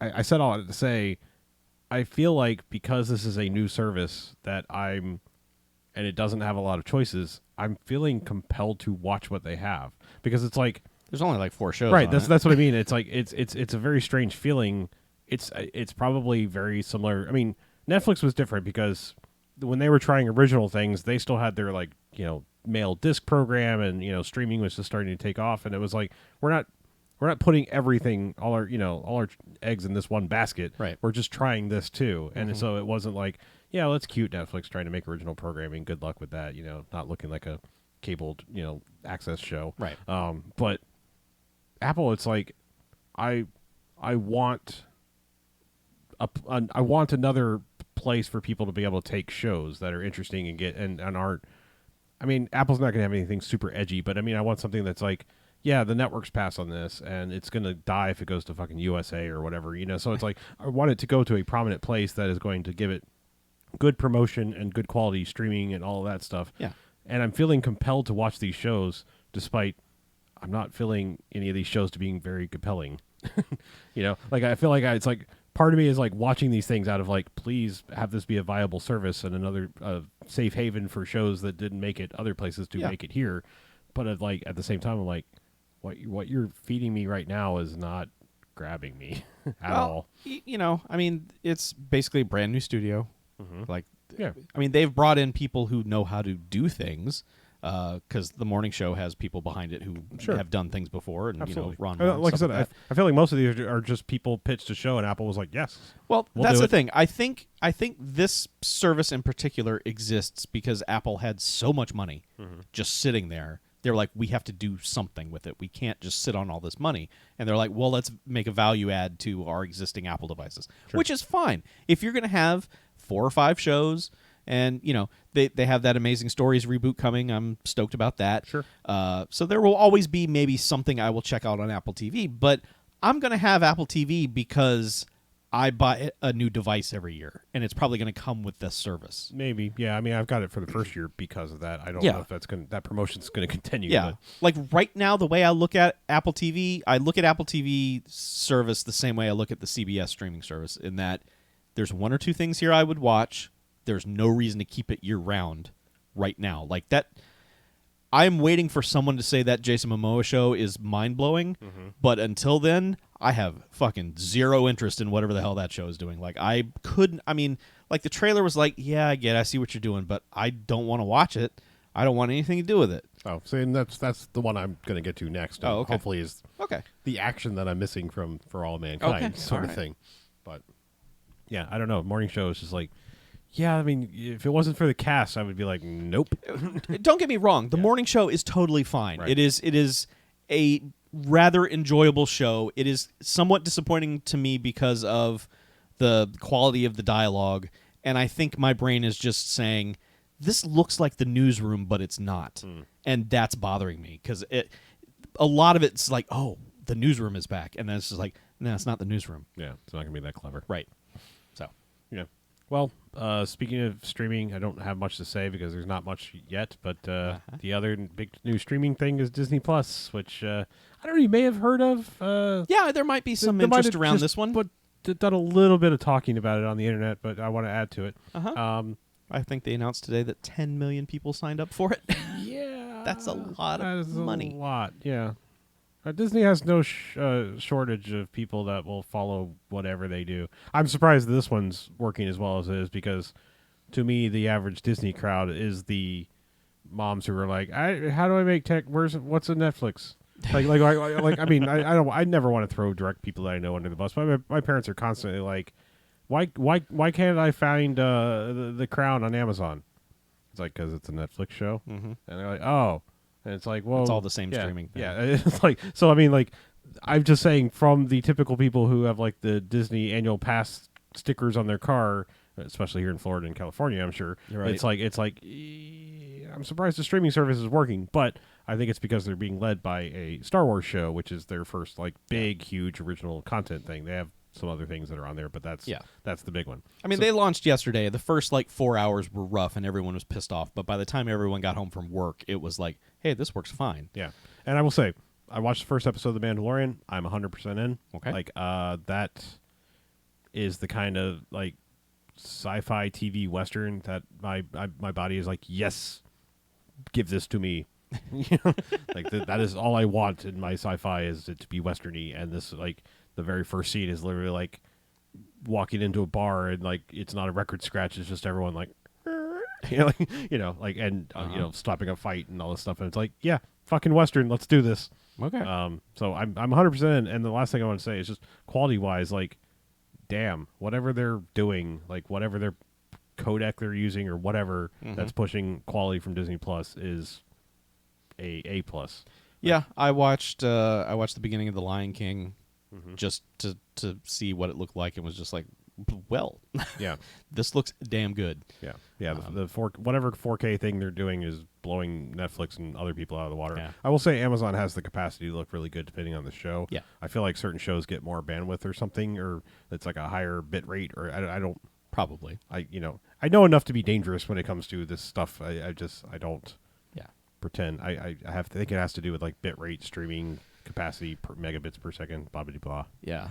A: I said all that to say, I feel like because this is a new service and it doesn't have a lot of choices, I'm feeling compelled to watch what they have because it's like
C: there's only like 4 shows.
A: Right.
C: On
A: That's what I mean. It's like it's a very strange feeling. It's probably very similar. I mean, Netflix was different because when they were trying original things, they still had their like mail disc program and streaming was just starting to take off, and it was like we're not putting everything all our eggs in this one basket.
C: Right.
A: We're just trying this too, and so it wasn't like let's cute Netflix trying to make original programming. Good luck with that. Not looking like a cabled access show.
C: Right.
A: But Apple, it's like I want. I want another place for people to be able to take shows that are interesting and get and aren't. I mean, Apple's not going to have anything super edgy, but I mean, I want something that's like, the networks pass on this, and it's going to die if it goes to fucking USA or whatever, So it's like I want it to go to a prominent place that is going to give it good promotion and good quality streaming and all of that stuff.
C: Yeah.
A: And I'm feeling compelled to watch these shows, despite I'm not feeling any of these shows to being very compelling. Like I feel like it's like part of me is like watching these things out of like, please have this be a viable service and another safe haven for shows that didn't make it other places to make it here. But like at the same time, I'm like, what you're feeding me right now is not grabbing me at all.
C: I mean, it's basically a brand new studio. Like,
A: Yeah.
C: I mean, they've brought in people who know how to do things. Because the morning show has people behind it who have done things before, and
A: Absolutely.
C: Ron.
A: Like I said, I feel like most of these are just people pitched a show, and Apple was like, "Yes."
C: Well,
A: we'll
C: that's
A: do
C: the
A: it.
C: thing. I think this service in particular exists because Apple had so much money just sitting there. They're like, we have to do something with it. We can't just sit on all this money. And they're like, well, let's make a value add to our existing Apple devices, which is fine. If you're going to have 4 or 5 shows. And, they have that Amazing Stories reboot coming. I'm stoked about that.
A: Sure.
C: So there will always be maybe something I will check out on Apple TV. But I'm going to have Apple TV because I buy a new device every year. And it's probably going to come with this service.
A: Maybe. Yeah. I mean, I've got it for the first year because of that. I don't know if that promotion's going to continue.
C: Yeah.
A: But.
C: Like right now, the way I look at Apple TV, I look at Apple TV service the same way I look at the CBS streaming service, in that there's 1 or 2 things here I would watch. There's no reason to keep it year-round right now. Like that, I'm waiting for someone to say that Jason Momoa show is mind-blowing, but until then, I have fucking zero interest in whatever the hell that show is doing. Like, I mean, like the trailer was like, yeah, I see what you're doing, but I don't want to watch it. I don't want anything to do with it.
A: Oh, see, and that's the one I'm going to get to next.
C: Oh, okay.
A: Hopefully is the action that I'm missing from For All Mankind sort of thing. But, yeah, I don't know. Morning show is just like, yeah, I mean, if it wasn't for the cast, I would be like, nope.
C: Don't get me wrong. The morning show is totally fine.
A: Right.
C: It is a rather enjoyable show. It is somewhat disappointing to me because of the quality of the dialogue, and I think my brain is just saying, this looks like the newsroom, but it's not. And that's bothering me because a lot of it's like, oh, the newsroom is back. And then it's just like, no, it's not the newsroom.
A: Yeah, it's not going to be that clever.
C: Right. So.
A: Yeah. Well, speaking of streaming, I don't have much to say because there's not much yet, but the other big new streaming thing is Disney Plus, which I don't know, you may have heard of.
C: Yeah, there might be some interest around this one.
A: But done a little bit of talking about it on the internet, but I want to add to it.
C: I think they announced today that 10 million people signed up for it.
A: Yeah.
C: That's a lot of money.
A: A lot, yeah. Disney has no shortage of people that will follow whatever they do. I'm surprised this one's working as well as it is because, to me, the average Disney crowd is the moms who are like, "How do I make tech? What's a Netflix?" Like. I mean, I never want to throw direct people that I know under the bus. But my parents are constantly like, "Why can't I find the Crown on Amazon?" It's like because it's a Netflix show, and they're like, "Oh." And it's like, well,
C: it's all the same streaming thing.
A: Yeah, it's like, so I mean, like, I'm just saying from the typical people who have like the Disney annual pass stickers on their car, especially here in Florida and California, I'm sure.
C: Right.
A: It's like I'm surprised the streaming service is working, but I think it's because they're being led by a Star Wars show, which is their first like big, huge original content thing. They have some other things that are on there, but that's the big one.
C: I mean, they launched yesterday. The first like 4 hours were rough, and everyone was pissed off. But by the time everyone got home from work, it was like, hey, this works fine.
A: Yeah, and I will say, I watched the first episode of The Mandalorian. I'm 100% in.
C: Okay,
A: like that is the kind of like sci-fi TV western that my body is like, yes, give this to me. Like that is all I want in my sci-fi, is it to be westerny, and this like. The very first scene is literally like walking into a bar and like it's not a record scratch; it's just everyone like, stopping a fight and all this stuff. And it's like, yeah, fucking Western, let's do this.
C: Okay.
A: So I'm 100% in. And the last thing I want to say is just quality wise, like, damn, whatever they're doing, like whatever their codec they're using or whatever that's pushing quality from Disney Plus is A plus.
C: Yeah, I watched the beginning of The Lion King. Just to see what it looked like, and was just like, well,
A: yeah,
C: this looks damn good.
A: Yeah. The whatever 4K thing they're doing is blowing Netflix and other people out of the water.
C: Yeah.
A: I will say Amazon has the capacity to look really good depending on the show.
C: Yeah,
A: I feel like certain shows get more bandwidth or something, or it's like a higher bit rate, or I don't
C: probably.
A: I know enough to be dangerous when it comes to this stuff. I don't.
C: Yeah.
A: Pretend I have to think it has to do with like bit rate streaming capacity per megabits per second, blah, blah, blah.
C: Yeah.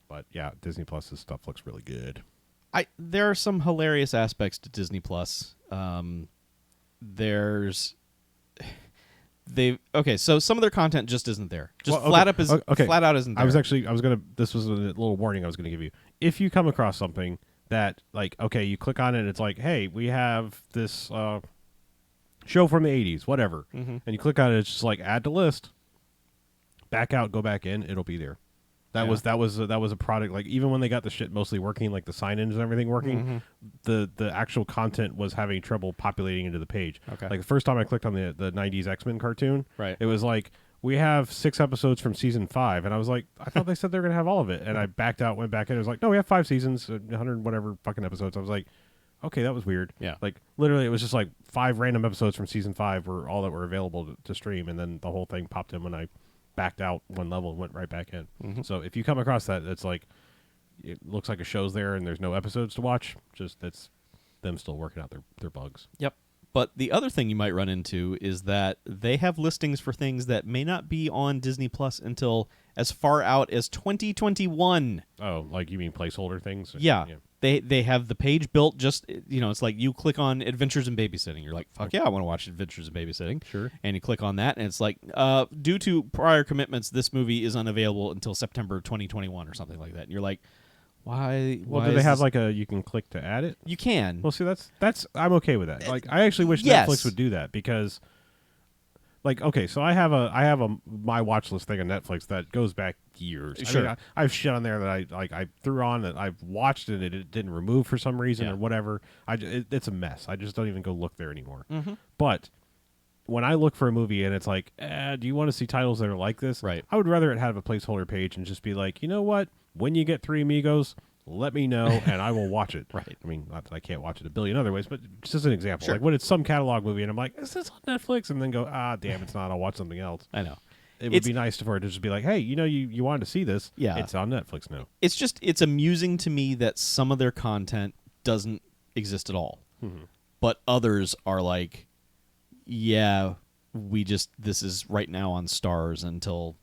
A: But yeah, Disney Plus's stuff looks really good.
C: There are some hilarious aspects to Disney Plus. So some of their content just isn't there. Just flat out isn't there.
A: This was a little warning I was gonna give you. If you come across something that like, okay, you click on it and it's like, hey, we have this show from the 80s, whatever. And you click on it, it's just like add to list. Back out, go back in, it'll be there. That was a product, like even when they got the shit mostly working, like the sign-ins and everything working, the actual content was having trouble populating into the page.
C: Okay.
A: Like the first time I clicked on the 90s X-Men cartoon,
C: right,
A: it was like, we have 6 episodes from season 5, and I was like, I thought they said they were gonna have all of it, and I backed out, went back in, it was like, no, we have 5 seasons, 100 whatever fucking episodes. I was like, okay, that was weird.
C: Yeah.
A: Like literally, it was just like 5 random episodes from season 5 were all that were available to stream, and then the whole thing popped in when I backed out one level and went right back in. So if you come across that, it's like it looks like a show's there and there's no episodes to watch. Just that's them still working out their bugs.
C: Yep. But the other thing you might run into is that they have listings for things that may not be on Disney Plus until as far out as 2021.
A: Oh, like you mean placeholder things?
C: Yeah. They have the page built just, it's like you click on Adventures in Babysitting. You're like, fuck yeah, I want to watch Adventures in Babysitting.
A: Sure. And
C: you click on that, and it's like, due to prior commitments, this movie is unavailable until September 2021 or something like that. And you're like, why?
A: Well, do they have like you can click to add it?
C: You can.
A: Well, see, that's I'm okay with that. Like, I actually wish
C: yes.
A: Netflix would do that because, like, okay, so I have a my watch list thing on Netflix that goes back years.
C: Sure.
A: I mean, I have shit on there that I threw on that I've watched and it didn't remove for some reason or whatever. It's a mess. I just don't even go look there anymore. But when I look for a movie and it's like, do you want to see titles that are like this?
C: Right.
A: I would rather it have a placeholder page and just be like, you know what? When you get Three Amigos, let me know and I will watch it.
C: Right.
A: I mean, not that I can't watch it a billion other ways, but just as an example.
C: Sure.
A: Like when it's some catalog movie and I'm like, is this on Netflix? And then go, damn, it's not. I'll watch something else.
C: I know.
A: It would be nice for it to just be like, hey, you wanted to see this.
C: Yeah.
A: It's on Netflix now.
C: It's amusing to me that some of their content doesn't exist at all. But others are like, yeah, this is right now on Stars until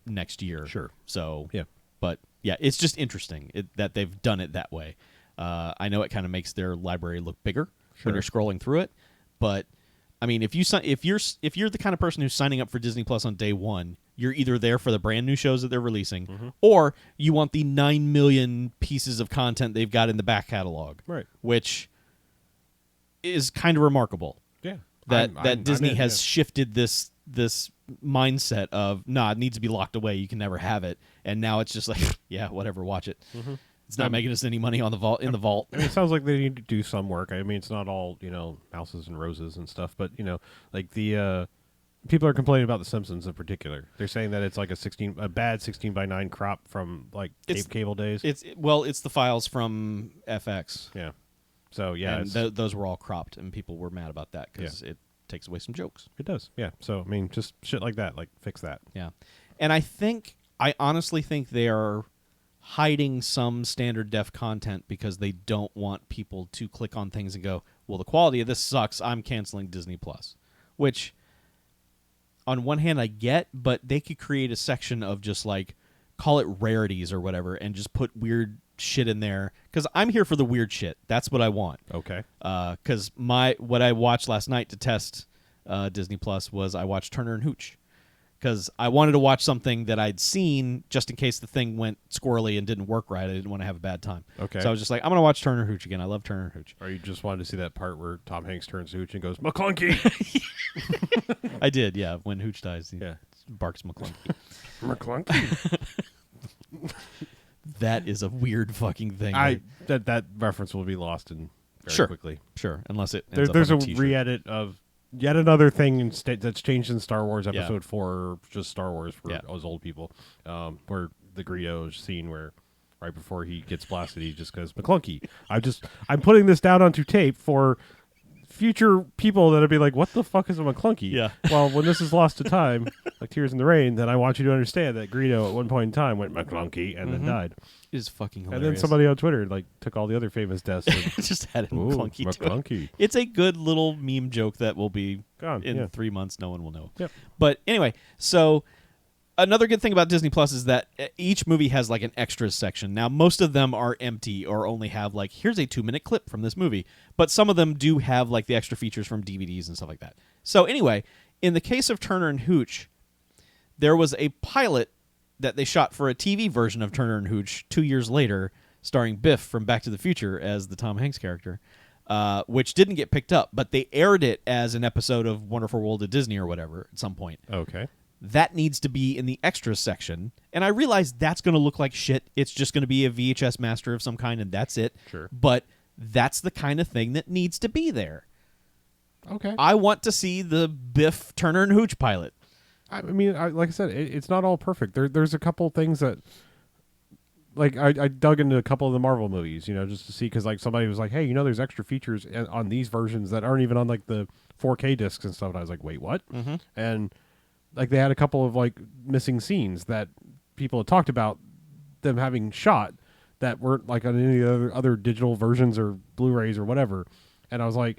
C: next year.
A: Sure.
C: So,
A: yeah.
C: But yeah, it's just interesting that they've done it that way. I know it kind of makes their library look bigger when you're scrolling through it, but I mean, if you're the kind of person who's signing up for Disney Plus on day one, you're either there for the brand new shows that they're releasing, or you want the 9 million pieces of content they've got in the back catalog,
A: right?
C: Which is kind of remarkable.
A: Yeah,
C: that Disney has shifted this mindset of it needs to be locked away. You can never have it, and now it's just like yeah, whatever, watch it. It's not making us any money on the vault in the vault.
A: I mean, it sounds like they need to do some work. I mean, it's not all mouses and roses and stuff, but like the people are complaining about The Simpsons in particular. They're saying that it's like a bad 16:9 crop from like cable days.
C: It's the files from FX.
A: Yeah. So yeah,
C: and those were all cropped, and people were mad about that because it takes away some jokes.
A: It does, yeah. So I mean, just shit like that, like fix that.
C: Yeah, and I honestly think they are hiding some standard def content because they don't want people to click on things and go, well, the quality of this sucks, I'm canceling Disney Plus. Which, on one hand, I get, but they could create a section of just like call it rarities or whatever, and just put weird shit in there because I'm here for the weird shit. That's what I want.
A: Okay.
C: Because what I watched last night to test Disney Plus was I watched Turner and Hooch because I wanted to watch something that I'd seen just in case the thing went squirrely and didn't work right. I didn't want to have a bad time.
A: Okay.
C: So I was just like, I'm gonna watch Turner and Hooch again. I love Turner and Hooch.
A: Or you just wanted to see that part where Tom Hanks turns to Hooch and goes McClunky.
C: I did, yeah. When Hooch dies, he barks McClunky.
A: McClunky.
C: That is a weird fucking thing.
A: That reference will be lost in very quickly.
C: Sure, unless it ends
A: there's
C: up on
A: a
C: t-shirt.
A: re-edit of yet another thing that's changed in Star Wars Episode 4, just Star Wars for us old people, where the Greedo scene where right before he gets blasted, he just goes McClunky. I'm putting this down onto tape for future people that'll be like, what the fuck is a McClunky?
C: Yeah.
A: Well, when this is lost to time, like Tears in the Rain, then I want you to understand that Greedo at one point in time went McClunky and then died.
C: It is fucking hilarious.
A: And then somebody on Twitter took all the other famous deaths. And,
C: just had McClunky to
A: McClunky.
C: it. It's a good little meme joke that will be
A: gone
C: in 3 months. No one will know.
A: Yep.
C: But anyway, so Another good thing about Disney Plus is that each movie has like an extras section. Now, most of them are empty or only have like, here's a 2-minute clip from this movie. But some of them do have like the extra features from DVDs and stuff like that. So anyway, in the case of Turner and Hooch, there was a pilot that they shot for a TV version of Turner and Hooch 2 years later, starring Biff from Back to the Future as the Tom Hanks character, which didn't get picked up. But they aired it as an episode of Wonderful World of Disney or whatever at some point.
A: Okay.
C: That needs to be in the extras section. And I realize that's going to look like shit. It's just going to be a VHS master of some kind, and that's it.
A: Sure.
C: But that's the kind of thing that needs to be there.
A: Okay.
C: I want to see the Biff, Turner, and Hooch pilot.
A: I mean, like I said, it's not all perfect. There's a couple things that, like, I dug into a couple of the Marvel movies, just to see, because, like, somebody was like, hey, there's extra features on these versions that aren't even on, like, the 4K discs and stuff. And I was like, wait, what? Mm-hmm. And like they had a couple of like missing scenes that people had talked about them having shot that weren't like on any other digital versions or Blu-rays or whatever. And I was like,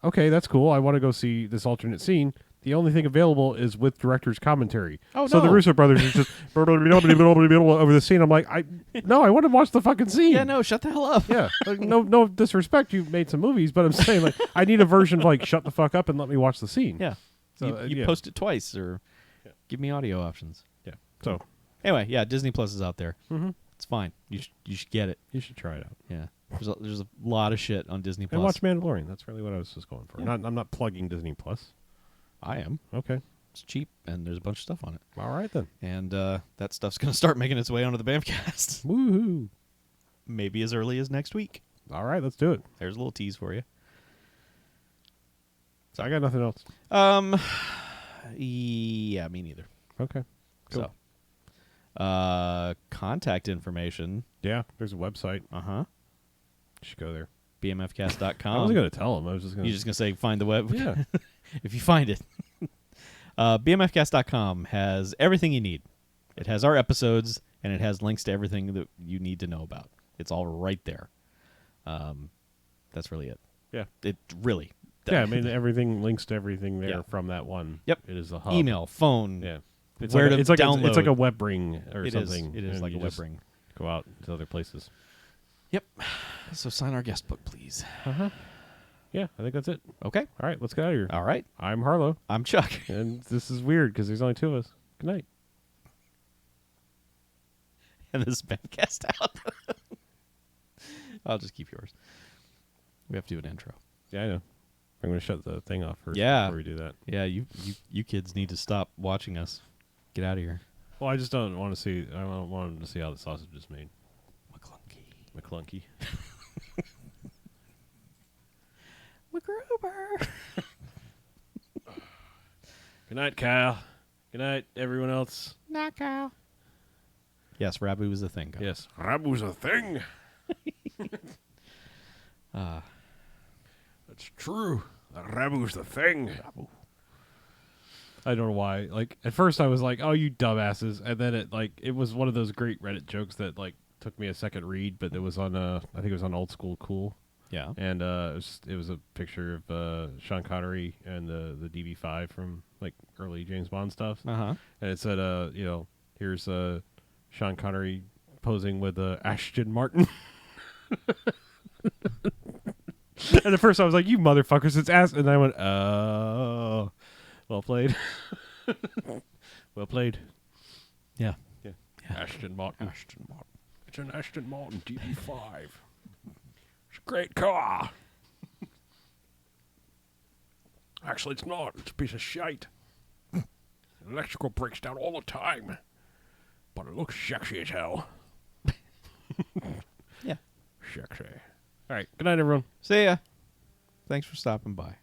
A: okay, that's cool. I want to go see this alternate scene. The only thing available is with director's commentary.
C: Oh,
A: so
C: no.
A: the Russo brothers is just over the scene. I'm like, I want to watch the fucking scene.
C: Yeah, no, shut the hell up.
A: Yeah, like, no disrespect. You've made some movies, but I'm saying like I need a version of like shut the fuck up and let me watch the scene.
C: Yeah.
A: So,
C: you post it twice or give me audio options.
A: Yeah. So
C: anyway, yeah, Disney Plus is out there.
A: Mm-hmm.
C: It's fine. You should get it.
A: You should try it out.
C: Yeah. There's a lot of shit on Disney Plus.
A: And watch Mandalorian. That's really what I was just going for.
C: Yeah.
A: I'm not plugging Disney Plus.
C: I am.
A: Okay.
C: It's cheap and there's a bunch of stuff on it.
A: All right then.
C: And that stuff's going to start making its way onto the BMFcast.
A: Woohoo.
C: Maybe as early as next week.
A: All right, let's do it.
C: There's a little tease for you.
A: So I got nothing else.
C: Yeah, me neither.
A: Okay. Cool.
C: So, contact information.
A: Yeah, there's a website.
C: Uh-huh.
A: You should go there.
C: BMFcast.com.
A: I wasn't going to tell them. I was just going to...
C: You're just going to say find the web?
A: Yeah.
C: If you find it. BMFcast.com has everything you need. It has our episodes, and it has links to everything that you need to know about. It's all right there. That's really it.
A: Yeah.
C: It really...
A: Yeah, I mean, everything links to everything there
C: Yeah.
A: from that one.
C: Yep.
A: It is a hub.
C: Email, phone.
A: Yeah. It's
C: where
A: like
C: to
A: it's like
C: download.
A: It's like a web ring or
C: It
A: something.
C: is. It is
A: and
C: like a
A: you
C: web
A: just
C: ring.
A: Go out to other places.
C: Yep. So sign our guest book, please.
A: Uh-huh. Yeah, I think that's it.
C: Okay.
A: All right, let's get out of here.
C: All right.
A: I'm Harlow,
C: I'm Chuck.
A: and this is weird because there's only two of us. Good night.
C: And this is BMFcast out. I'll just keep yours. We have to do an intro.
A: Yeah, I know. I'm going to shut the thing off first
C: Yeah.
A: before we do that.
C: Yeah, you kids need to stop watching us. Get out of here.
A: Well, I just don't want to see... I don't want them to see how the sausage is made. McClunky.
C: MacGruber.
A: Good night, Kyle. Good night, everyone else.
C: Not Kyle. Yes, Rabu is a thing. Kyle.
A: Yes. Rabu's a thing. That's true. Rabu's the thing.
C: Rabu.
A: I don't know why. Like at first I was like, "Oh, you dumbasses," and then it was one of those great Reddit jokes that like took me a second read, but it was on I think it was on Old School Cool.
C: Yeah.
A: And it was a picture of Sean Connery and the DB5 from like early James Bond stuff.
C: Uh-huh.
A: And it said, here's Sean Connery posing with Ashton Martin. And at first I was like, "You motherfuckers, it's ass," and I went, "Oh, well played." Well played.
C: Yeah.
A: Yeah. Ashton Martin.
C: Ashton Martin.
A: It's an Ashton Martin DB5. It's a great car. Actually, it's not. It's a piece of shite. Electrical breaks down all the time. But it looks sexy as hell.
C: Yeah.
A: Sexy. All right. Good night, everyone.
C: See ya. Thanks for stopping by.